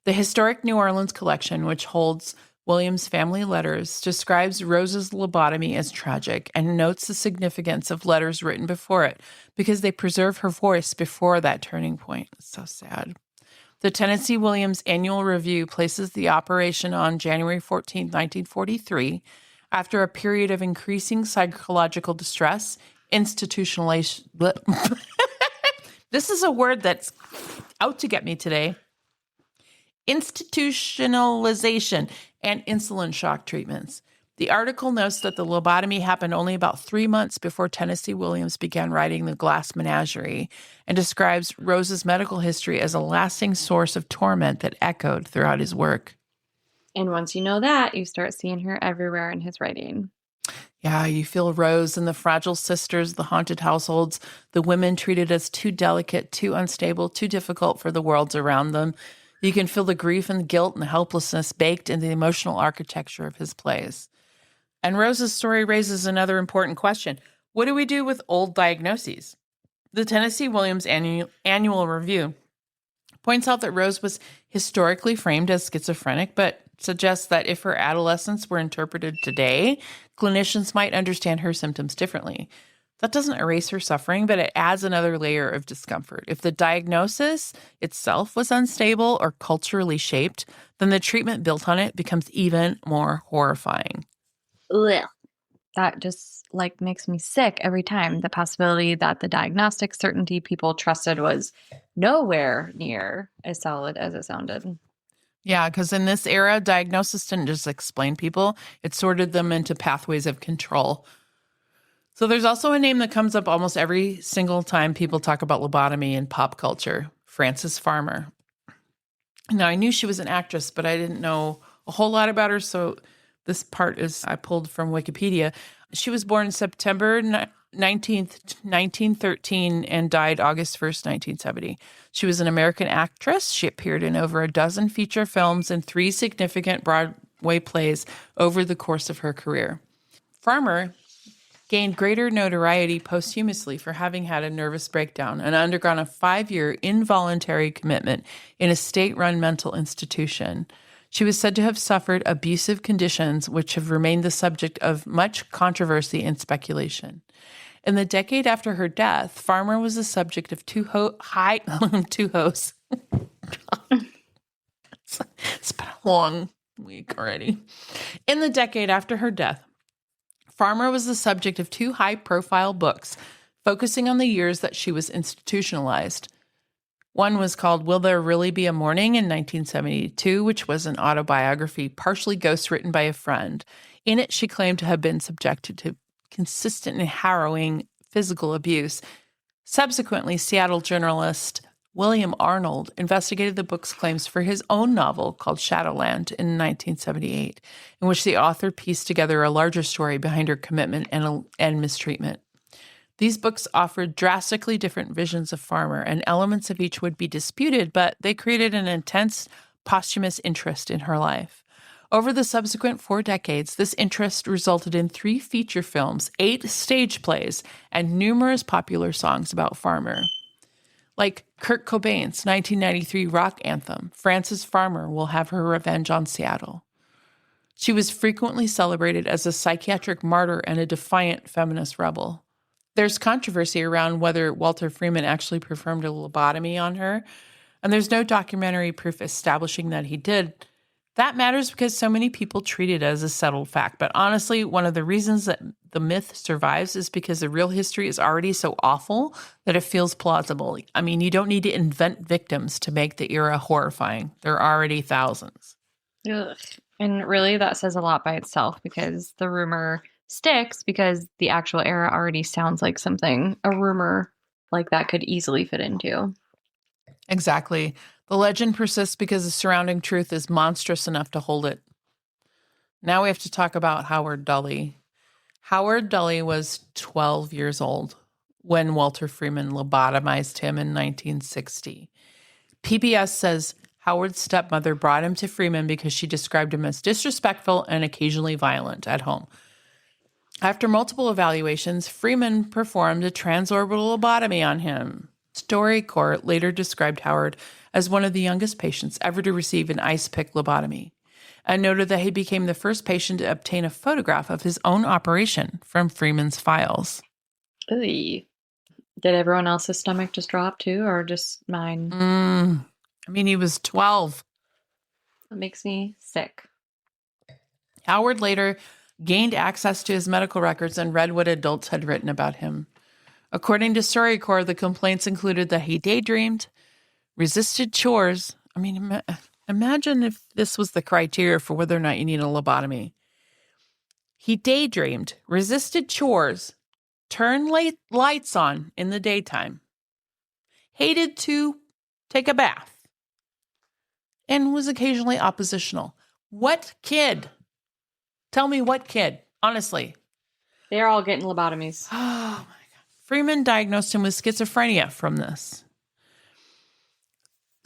The historic New Orleans collection, which holds Williams' family letters, describes Rose's lobotomy as tragic and notes the significance of letters written before it because they preserve her voice before that turning point. It's so sad. The Tennessee Williams Annual Review places the operation on January 14, 1943, after a period of increasing psychological distress, institutionalization. This is a word that's out to get me today. Institutionalization and insulin shock treatments. The article notes that the lobotomy happened only about 3 months before Tennessee Williams began writing The Glass Menagerie and describes Rose's medical history as a lasting source of torment that echoed throughout his work. And once you know that, you start seeing her everywhere in his writing. Yeah, you feel Rose and the fragile sisters, the haunted households, the women treated as too delicate, too unstable, too difficult for the worlds around them. You can feel the grief and the guilt and the helplessness baked in the emotional architecture of his plays. And Rose's story raises another important question. What do we do with old diagnoses? The Tennessee Williams Annual Review points out that Rose was historically framed as schizophrenic, but suggests that if her adolescence were interpreted today, clinicians might understand her symptoms differently. That doesn't erase her suffering, but it adds another layer of discomfort. If the diagnosis itself was unstable or culturally shaped, then the treatment built on it becomes even more horrifying. Ugh. That just makes me sick every time. The possibility that the diagnostic certainty people trusted was nowhere near as solid as it sounded. Yeah, because in this era, diagnosis didn't just explain people, it sorted them into pathways of control. So there's also a name that comes up almost every single time people talk about lobotomy in pop culture, Frances Farmer. Now, I knew she was an actress, but I didn't know a whole lot about her, so this part is I pulled from Wikipedia. She was born September 19th, 1913, and died August 1st, 1970. She was an American actress. She appeared in over a dozen feature films and 3 significant Broadway plays over the course of her career. Farmer gained greater notoriety posthumously for having had a nervous breakdown and undergone a 5-year involuntary commitment in a state-run mental institution. She was said to have suffered abusive conditions, which have remained the subject of much controversy and speculation. In the decade after her death, Farmer was the subject of two hosts. It's been a long week already. In the decade after her death, Farmer was the subject of two high-profile books focusing on the years that she was institutionalized. One was called Will There Really Be a Morning in 1972, which was an autobiography partially ghostwritten by a friend. In it, she claimed to have been subjected to consistent and harrowing physical abuse. Subsequently, Seattle journalist William Arnold investigated the book's claims for his own novel called Shadowland in 1978, in which the author pieced together a larger story behind her commitment and mistreatment. These books offered drastically different visions of Farmer, and elements of each would be disputed, but they created an intense posthumous interest in her life. Over the subsequent 4 decades, this interest resulted in 3 feature films, 8 stage plays, and numerous popular songs about Farmer. Like Kurt Cobain's 1993 rock anthem, Frances Farmer Will Have Her Revenge on Seattle. She was frequently celebrated as a psychiatric martyr and a defiant feminist rebel. There's controversy around whether Walter Freeman actually performed a lobotomy on her, and there's no documentary proof establishing that he did. That matters because so many people treat it as a settled fact. But honestly, one of the reasons that the myth survives is because the real history is already so awful that it feels plausible. I mean, you don't need to invent victims to make the era horrifying. There are already thousands. Ugh. And really, that says a lot by itself because the rumor sticks because the actual era already sounds like something a rumor like that could easily fit into. Exactly. The legend persists because the surrounding truth is monstrous enough to hold it. Now we have to talk about Howard Dully. Howard Dully was 12 years old when Walter Freeman lobotomized him in 1960. PBS says Howard's stepmother brought him to Freeman because she described him as disrespectful and occasionally violent at home. After multiple evaluations, Freeman performed a transorbital lobotomy on him. StoryCorps later described Howard as one of the youngest patients ever to receive an ice pick lobotomy, and noted that he became the first patient to obtain a photograph of his own operation from Freeman's files. Ugh. Did everyone else's stomach just drop too, or just mine? I mean, he was 12. That makes me sick. Howard later gained access to his medical records and read what adults had written about him. According to StoryCorps, the complaints included that he daydreamed, resisted chores. I mean, imagine if this was the criteria for whether or not you need a lobotomy. He daydreamed, resisted chores, turned lights on in the daytime, hated to take a bath, and was occasionally oppositional. What kid? Tell me what kid, honestly. They're all getting lobotomies. Oh, my God. Freeman diagnosed him with schizophrenia from this.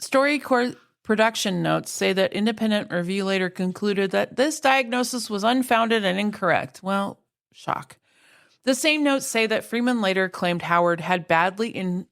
StoryCorps production notes say that independent review later concluded that this diagnosis was unfounded and incorrect. Well, shock. The same notes say that Freeman later claimed Howard had badly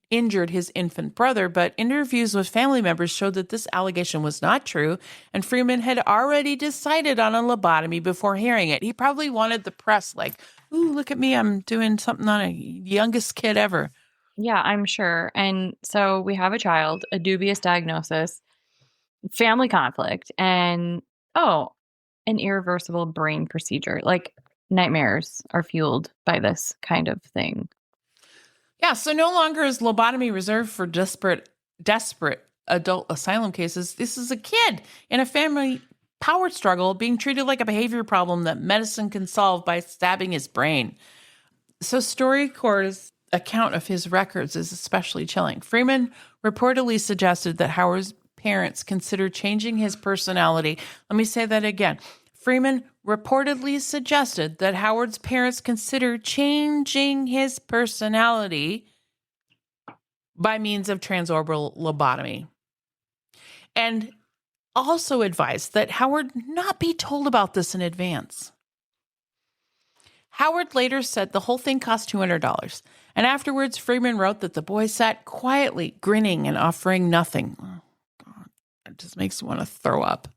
injured his infant brother, but interviews with family members showed that this allegation was not true, and Freeman had already decided on a lobotomy before hearing it. He probably wanted the press like, ooh, look at me, I'm doing something on a youngest kid ever. Yeah, I'm sure. And so we have a child, a dubious diagnosis, family conflict, and an irreversible brain procedure. Like, nightmares are fueled by this kind of thing. Yeah, so no longer is lobotomy reserved for desperate adult asylum cases. This is a kid in a family power struggle being treated like a behavior problem that medicine can solve by stabbing his brain. So StoryCorps' account of his records is especially chilling. Freeman reportedly suggested that Howard's parents considered changing his personality. Let me say that again. Freeman reportedly suggested that Howard's parents consider changing his personality by means of transorbital lobotomy, and also advised that Howard not be told about this in advance. Howard later said the whole thing cost $200, and afterwards Freeman wrote that the boy sat quietly, grinning and offering nothing. Oh, God, it just makes me want to throw up.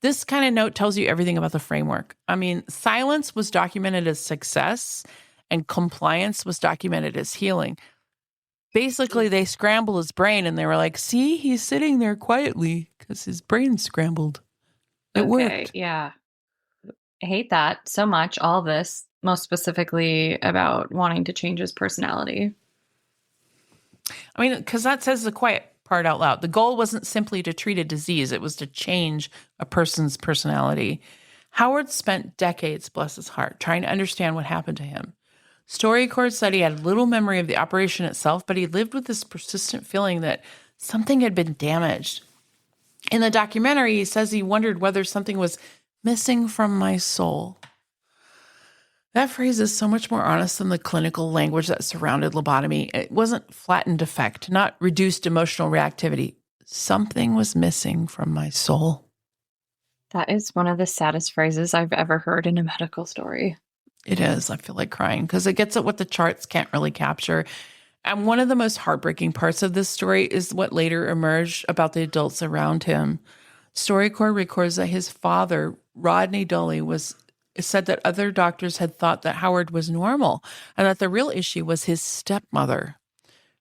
This kind of note tells you everything about the framework. I mean, silence was documented as success and compliance was documented as healing. Basically, they scrambled his brain and they were like, see, he's sitting there quietly because his brain's scrambled. It worked. Yeah. I hate that so much, all this, most specifically about wanting to change his personality. I mean, because that says the quiet part out loud. The goal wasn't simply to treat a disease, it was to change a person's personality. Howard spent decades, bless his heart, trying to understand what happened to him. StoryCorps said he had little memory of the operation itself, but he lived with this persistent feeling that something had been damaged. In the documentary, he says he wondered whether something was missing from my soul. That phrase is so much more honest than the clinical language that surrounded lobotomy. It wasn't flattened defect, not reduced emotional reactivity. Something was missing from my soul. That is one of the saddest phrases I've ever heard in a medical story. It is. I feel like crying because it gets at what the charts can't really capture. And one of the most heartbreaking parts of this story is what later emerged about the adults around him. StoryCorps records that his father, Rodney Dully, said that other doctors had thought that Howard was normal and that the real issue was his stepmother.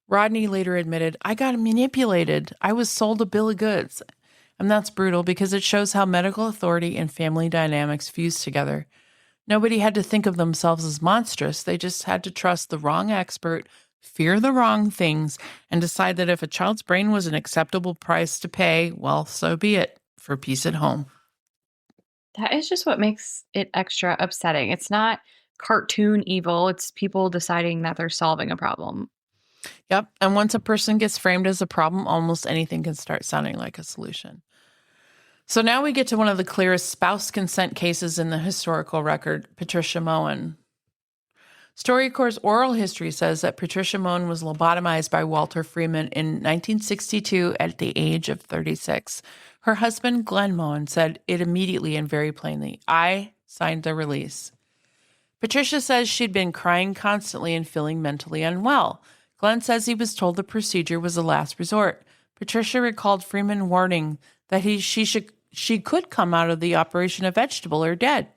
Rodney later admitted, I got manipulated. I was sold a bill of goods. And that's brutal because it shows how medical authority and family dynamics fuse together. Nobody had to think of themselves as monstrous. They just had to trust the wrong expert, fear the wrong things, and decide that if a child's brain was an acceptable price to pay, well, so be it, for peace at home. That is just what makes it extra upsetting. It's not cartoon evil. It's people deciding that they're solving a problem. Yep. And once a person gets framed as a problem, almost anything can start sounding like a solution. So now we get to one of the clearest spouse consent cases in the historical record, Patricia Moen. StoryCorps' oral history says that Patricia Moen was lobotomized by Walter Freeman in 1962 at the age of 36. Her husband, Glenn Moen, said it immediately and very plainly. I signed the release. Patricia says she'd been crying constantly and feeling mentally unwell. Glenn says he was told the procedure was a last resort. Patricia recalled Freeman warning that she could come out of the operation a vegetable or dead.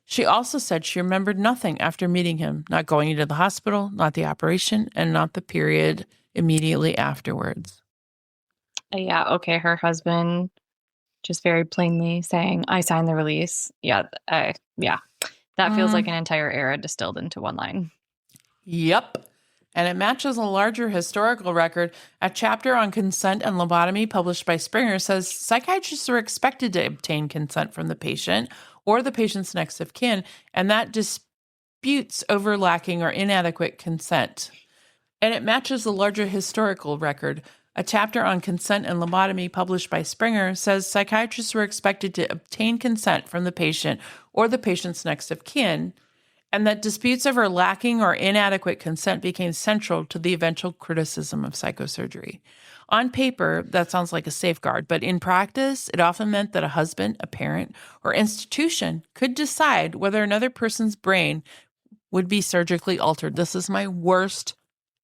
She also said she remembered nothing after meeting him, not going into the hospital, not the operation, and not the period immediately afterwards. Yeah, okay, her husband just very plainly saying, I signed the release. Yeah, that feels like an entire era distilled into one line. Yep. And it matches a larger historical record. A chapter on consent and lobotomy published by Springer says psychiatrists are expected to obtain consent from the patient or the patient's next of kin, and that disputes over lacking or inadequate consent. And it matches the larger historical record. A chapter on consent and lobotomy published by Springer says psychiatrists were expected to obtain consent from the patient or the patient's next of kin, and that disputes over lacking or inadequate consent became central to the eventual criticism of psychosurgery. On paper, that sounds like a safeguard, but in practice, it often meant that a husband, a parent, or institution could decide whether another person's brain would be surgically altered. This is my worst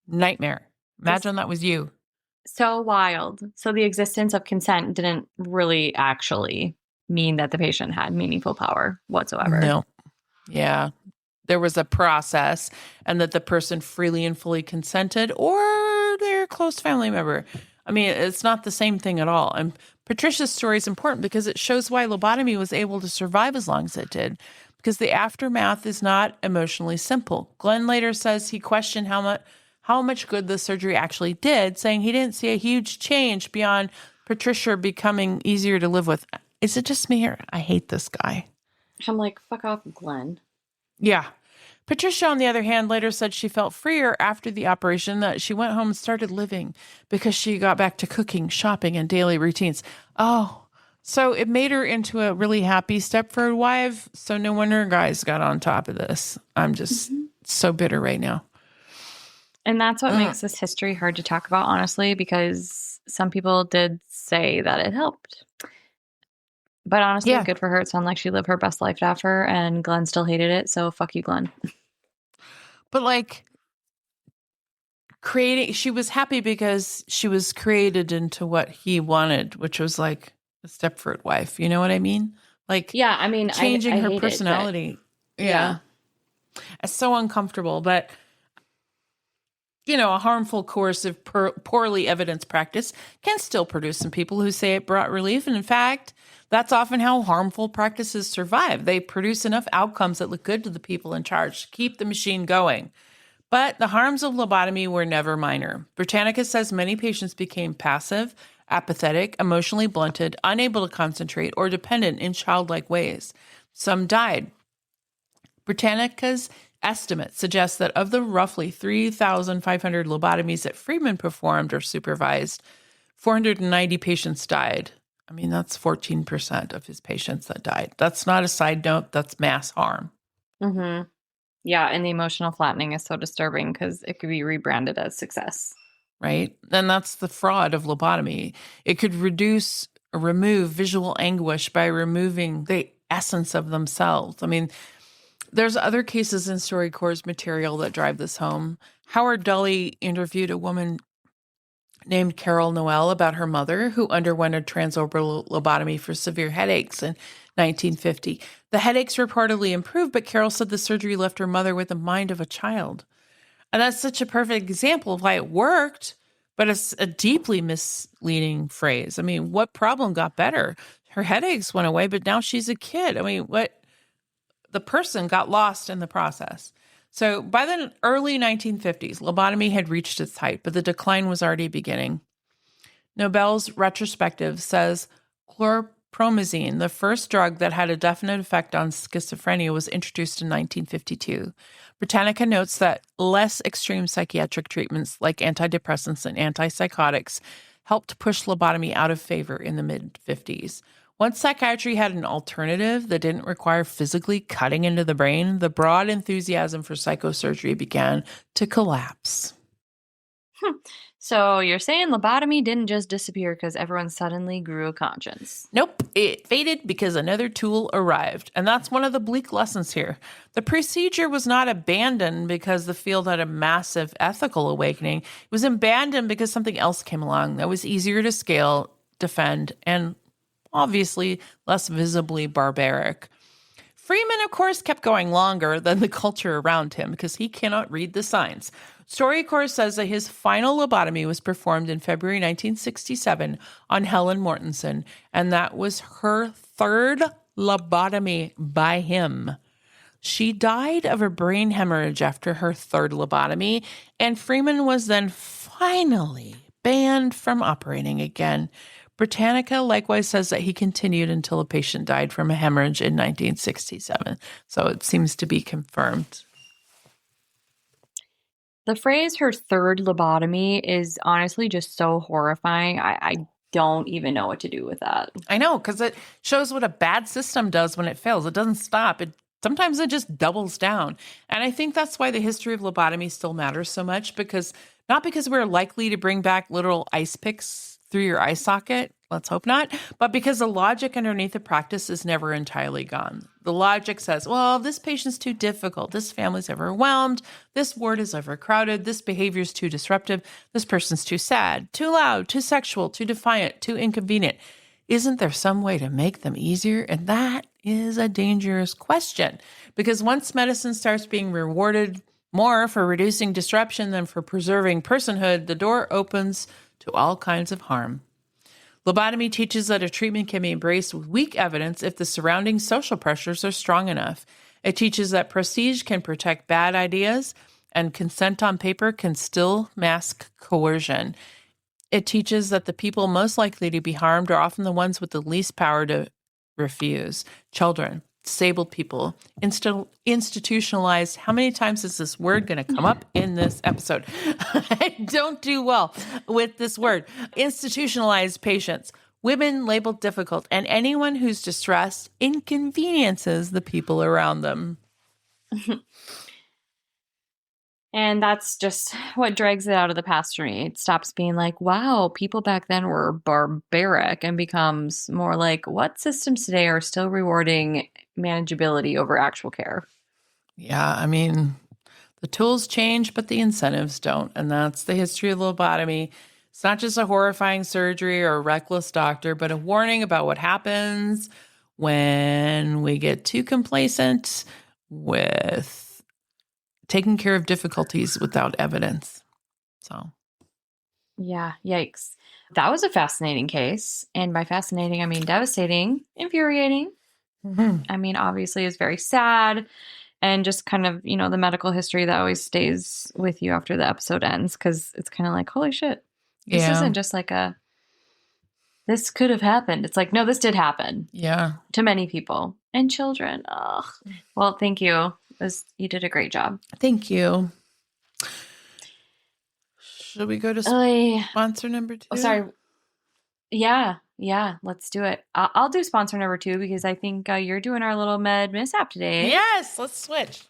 nightmare. Imagine that was you. So wild. So the existence of consent didn't really actually mean that the patient had meaningful power whatsoever. No. Yeah. There was a process and that the person freely and fully consented or their close family member. I mean, it's not the same thing at all. And Patricia's story is important because it shows why lobotomy was able to survive as long as it did, because the aftermath is not emotionally simple. Glenn later says he questioned how much good the surgery actually did, saying he didn't see a huge change beyond Patricia becoming easier to live with. Is it just me or I hate this guy? I'm like, fuck off, Glenn. Yeah. Patricia, on the other hand, later said she felt freer after the operation, that she went home and started living because she got back to cooking, shopping, and daily routines. Oh, so it made her into a really happy Stepford wife. So no wonder guys got on top of this. I'm just so bitter right now. And that's what makes this history hard to talk about, honestly, because some people did say that it helped. But honestly, good for her. It sounded like she lived her best life after, and Glenn still hated it. So fuck you, Glenn. But like she was happy because she was created into what he wanted, which was like the Stepford wife. You know what I mean? Like, Yeah, I mean, changing I her hate it, but personality. yeah. It's so uncomfortable. But, a harmful, coercive, poorly evidenced practice can still produce some people who say it brought relief. And in fact, that's often how harmful practices survive. They produce enough outcomes that look good to the people in charge to keep the machine going. But the harms of lobotomy were never minor. Britannica says many patients became passive, apathetic, emotionally blunted, unable to concentrate, or dependent in childlike ways. Some died. Britannica's estimate suggests that of the roughly 3,500 lobotomies that Freeman performed or supervised, 490 patients died. I mean, that's 14% of his patients that died. That's not a side note, that's mass harm. Mm-hmm. Yeah, and the emotional flattening is so disturbing because it could be rebranded as success. Right? And that's the fraud of lobotomy. It could reduce or remove visual anguish by removing the essence of themselves. I mean, there's other cases in StoryCorps material that drive this home. Howard Dully interviewed a woman named Carol Noel about her mother who underwent a transorbital lobotomy for severe headaches in 1950. The headaches reportedly improved, but Carol said the surgery left her mother with the mind of a child. And that's such a perfect example of why it worked, but it's a deeply misleading phrase. I mean, what problem got better? Her headaches went away, but now she's a kid. I mean, the person got lost in the process. So by the early 1950s, lobotomy had reached its height, but the decline was already beginning. Nobel's retrospective says chlorpromazine, the first drug that had a definite effect on schizophrenia, was introduced in 1952. Britannica notes that less extreme psychiatric treatments like antidepressants and antipsychotics helped push lobotomy out of favor in the mid-50s. Once psychiatry had an alternative that didn't require physically cutting into the brain, the broad enthusiasm for psychosurgery began to collapse. So you're saying lobotomy didn't just disappear because everyone suddenly grew a conscience? Nope, it faded because another tool arrived. And that's one of the bleak lessons here. The procedure was not abandoned because the field had a massive ethical awakening. It was abandoned because something else came along that was easier to scale, defend, and obviously less visibly barbaric. Freeman, of course, kept going longer than the culture around him because he cannot read the signs. StoryCorps says that his final lobotomy was performed in February 1967 on Helen Mortensen, and that was her third lobotomy by him. She died of a brain hemorrhage after her third lobotomy, and Freeman was then finally banned from operating again. Britannica likewise says that he continued until a patient died from a hemorrhage in 1967. So it seems to be confirmed. The phrase her third lobotomy is honestly just so horrifying. I don't even know what to do with that. I know, because it shows what a bad system does when it fails. It doesn't stop. Sometimes it just doubles down. And I think that's why the history of lobotomy still matters so much, not because we're likely to bring back literal ice picks through your eye socket, let's hope not, but because the logic underneath the practice is never entirely gone. The logic says, well, this patient's too difficult, this family's overwhelmed, this ward is overcrowded, this behavior's too disruptive, this person's too sad, too loud, too sexual, too defiant, too inconvenient. Isn't there some way to make them easier? And that is a dangerous question, because once medicine starts being rewarded more for reducing disruption than for preserving personhood, the door opens to all kinds of harm. Lobotomy teaches that a treatment can be embraced with weak evidence if the surrounding social pressures are strong enough. It teaches that prestige can protect bad ideas, and consent on paper can still mask coercion. It teaches that the people most likely to be harmed are often the ones with the least power to refuse. Children, disabled people, institutionalized. How many times is this word going to come up in this episode? I don't do well with this word. Institutionalized patients, women labeled difficult, and anyone whose distress inconveniences the people around them. And that's just what drags it out of the past for me. It stops being like, wow, people back then were barbaric, and becomes more like, what systems today are still rewarding manageability over actual care? Yeah, I mean, the tools change, but the incentives don't. And that's the history of lobotomy. It's not just a horrifying surgery or a reckless doctor, but a warning about what happens when we get too complacent with taking care of difficulties without evidence. So, Yeah, yikes. That was a fascinating case. And by fascinating, I mean devastating, infuriating. I mean, obviously, it's very sad. And just kind of, the medical history that always stays with you after the episode ends, because it's kind of like, holy shit. This yeah. isn't just like this could have happened. It's like, no, this did happen. Yeah. To many people and children. Ugh. Well, thank you. You did a great job. Thank you. Should we go to sponsor number 2? Oh, sorry. Yeah, let's do it. I'll do sponsor number 2 because I think you're doing our little med mishap today. Yes, let's switch.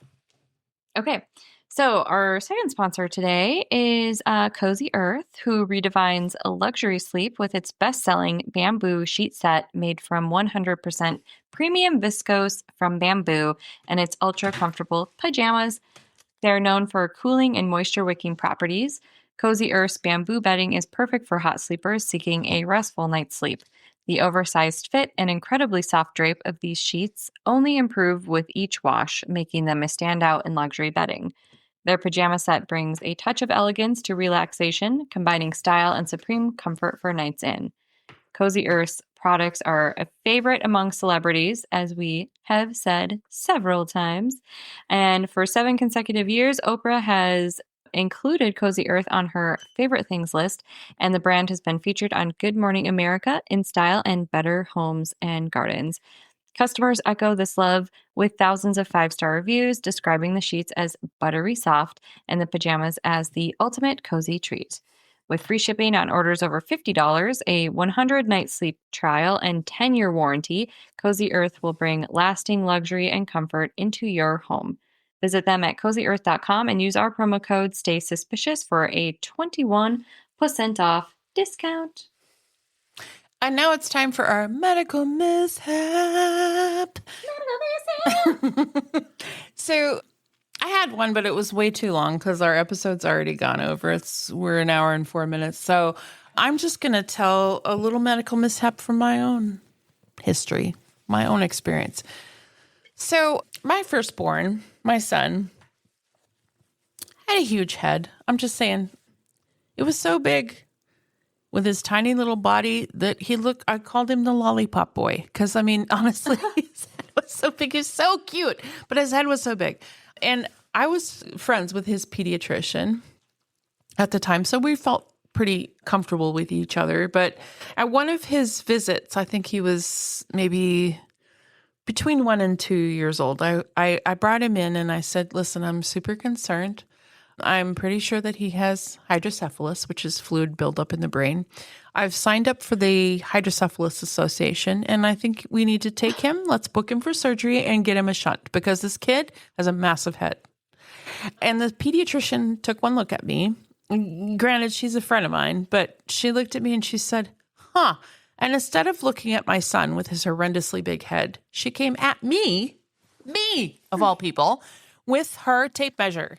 Okay, so our second sponsor today is Cozy Earth, who redefines luxury sleep with its best-selling bamboo sheet set made from 100% premium viscose from bamboo and its ultra-comfortable pajamas. They're known for cooling and moisture-wicking properties. Cozy Earth's bamboo bedding is perfect for hot sleepers seeking a restful night's sleep. The oversized fit and incredibly soft drape of these sheets only improve with each wash, making them a standout in luxury bedding. Their pajama set brings a touch of elegance to relaxation, combining style and supreme comfort for nights in. Cozy Earth's products are a favorite among celebrities, as we have said several times. And for 7 consecutive years, Oprah has included Cozy Earth on her favorite things list, and the brand has been featured on Good Morning America, In Style, and Better Homes and Gardens. Customers echo this love with thousands of 5-star reviews describing the sheets as buttery soft and the pajamas as the ultimate cozy treat. With free shipping on orders over $50, a 100-night sleep trial, and 10-year warranty, Cozy Earth will bring lasting luxury and comfort into your home. Visit them at cozyearth.com and use our promo code STAYSUSPICIOUS for a 21% off discount. And now it's time for our medical mishap. So I had one, but it was way too long because our episode's already gone over. We're 1 hour and 4 minutes. So I'm just going to tell a little medical mishap from my own history, my own experience. So my firstborn, my son, had a huge head. I'm just saying, it was so big with his tiny little body that I called him the lollipop boy. Because, I mean, honestly, his head was so big. He was so cute, but his head was so big. And I was friends with his pediatrician at the time, so we felt pretty comfortable with each other. But at one of his visits, I think he was maybe between 1 and 2 years old, I brought him in and I said, listen, I'm super concerned. I'm pretty sure that he has hydrocephalus, which is fluid buildup in the brain. I've signed up for the Hydrocephalus Association, and I think we need to take him. Let's book him for surgery and get him a shunt because this kid has a massive head. And the pediatrician took one look at me. Granted, she's a friend of mine, but she looked at me and she said, huh. And instead of looking at my son with his horrendously big head, she came at me of all people, with her tape measure.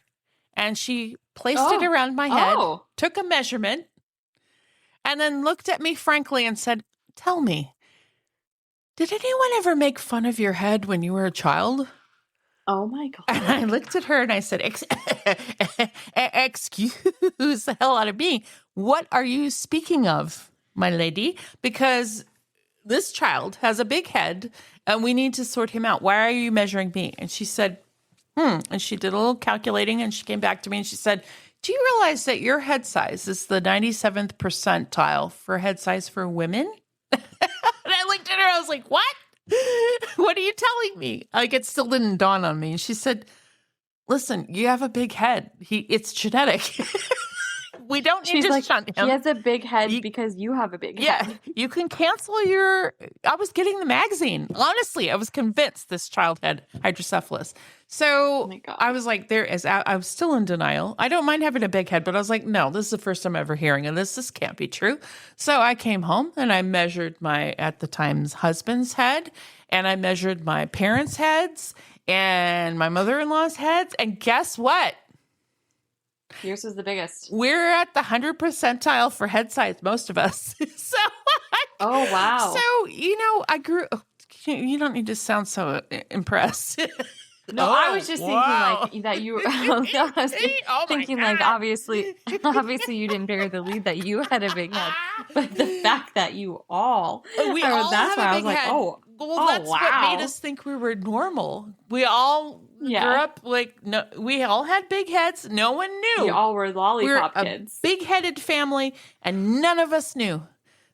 And she placed it around my head, took a measurement, and then looked at me frankly and said, tell me, did anyone ever make fun of your head when you were a child? Oh my God. And I looked at her and I said, excuse the hell out of me. What are you speaking of, my lady? Because this child has a big head and we need to sort him out. Why are you measuring me? And she said, And she did a little calculating and she came back to me and she said, do you realize that your head size is the 97th percentile for head size for women? And I looked at her, I was like, what? What are you telling me? Like, it still didn't dawn on me. And she said, listen, you have a big head. It's genetic. We don't need to shunt him. He has a big head because you have a big head. Yeah, you can cancel I was getting the magazine. Honestly, I was convinced this child had hydrocephalus. So I was like, I was still in denial. I don't mind having a big head, but I was like, no, this is the first time ever hearing of this. This can't be true. So I came home and I measured my, at the time's husband's head, and I measured my parents' heads and my mother-in-law's heads. And guess what? Yours was the biggest. We're at the 100th percentile for head size, most of us. So, Oh, wow. So, I grew. You don't need to sound so impressed. No, I was just thinking like that you. I was thinking like obviously you didn't bear the lead that you had a big head, but the fact that you all we all that's have why a I big was like, head. oh, that's wow. what made us think we were normal. We all grew up like no. We all had big heads. No one knew. We all were lollipop kids. Big-headed family, and none of us knew.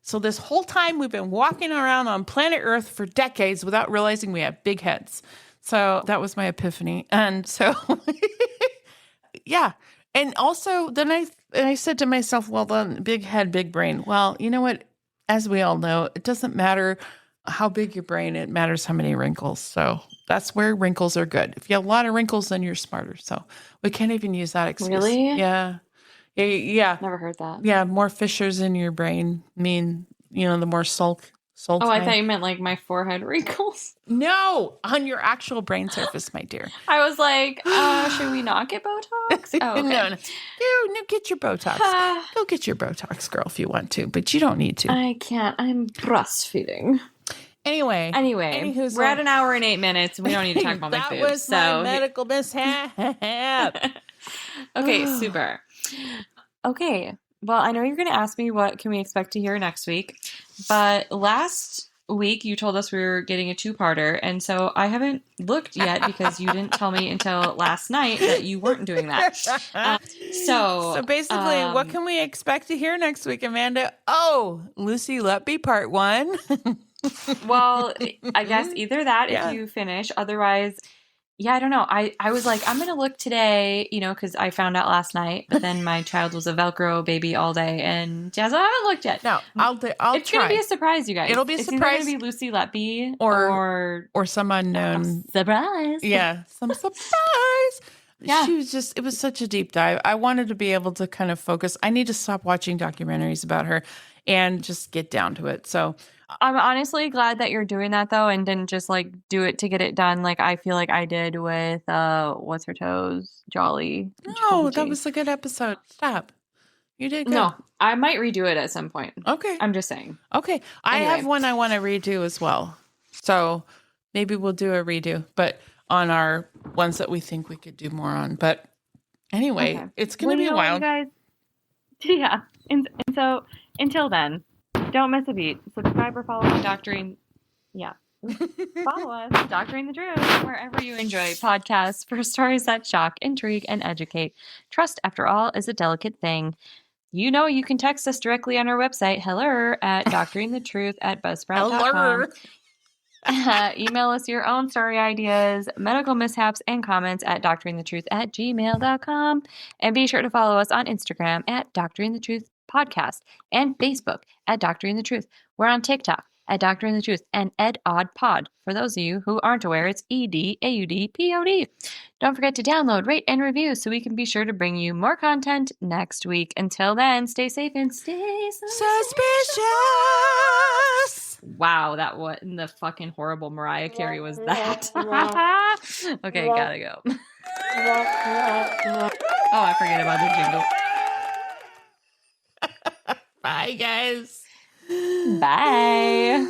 So this whole time we've been walking around on planet Earth for decades without realizing we have big heads. So that was my epiphany. And so, yeah. And also then I said to myself, well, then big head, big brain. Well, you know what? As we all know, it doesn't matter how big your brain, it matters how many wrinkles. So that's where wrinkles are good. If you have a lot of wrinkles, then you're smarter. So we can't even use that excuse. Really? Yeah. Yeah. Never heard that. Yeah. More fissures in your brain mean, the more sulk. Oh, I thought you meant like my forehead wrinkles. No, on your actual brain surface, my dear. I was like, should we not get Botox? Oh, okay. No, get your Botox. Go get your Botox, girl, if you want to, but you don't need to. I can't. I'm breastfeeding. Anyway, we're at an hour and 8 minutes. We don't need to talk about my food. That was my medical mishap. Okay, super. Okay. Well, I know you're going to ask me what can we expect to hear next week, but last week you told us we were getting a 2-parter, and so I haven't looked yet because you didn't tell me until last night that you weren't doing that. So basically, what can we expect to hear next week, Amanda? Oh, Lucy Letby Part 1. Well, I guess either that if you finish, otherwise... Yeah, I don't know. I was like, I'm going to look today, because I found out last night, but then my child was a Velcro baby all day, and so I haven't looked yet. No, I'll It's going to be a surprise, you guys. It'll be a surprise. It's going to be Lucy Letby or some unknown. Surprise. Yeah, some surprise. Yeah. It was such a deep dive. I wanted to be able to kind of focus. I need to stop watching documentaries about her and just get down to it. So I'm honestly glad that you're doing that though, and didn't just like do it to get it done. Like I feel like I did with what's her toes, Jolly. No, that was a good episode. Stop. You did good. No, I might redo it at some point. Okay. I'm just saying. Okay. I have one I want to redo as well. So maybe we'll do a redo, but on our ones that we think we could do more on. But anyway, it's going to be wild. Guys. Yeah. And so until then, don't miss a beat. Subscribe or follow Doctoring. Yeah. Follow us, Doctoring the Truth, wherever you enjoy podcasts for stories that shock, intrigue, and educate. Trust, after all, is a delicate thing. You can text us directly on our website, hello@doctoringthetruth@buzzsprout.com. Email us your own story ideas, medical mishaps, and comments at doctoringthetruth@gmail.com. And be sure to follow us on Instagram at Doctoring the Truth Podcast and Facebook at Doctoring the Truth. We're on TikTok at Doctoring the Truth and EdAudPod. For those of you who aren't aware, it's EDAUDPOD. Don't forget to download, rate, and review so we can be sure to bring you more content next week. Until then, stay safe and stay suspicious. Wow, that what in the fucking horrible Mariah Carey was that? Okay, gotta go. Oh, I forget about the jingle. Bye, guys. Bye.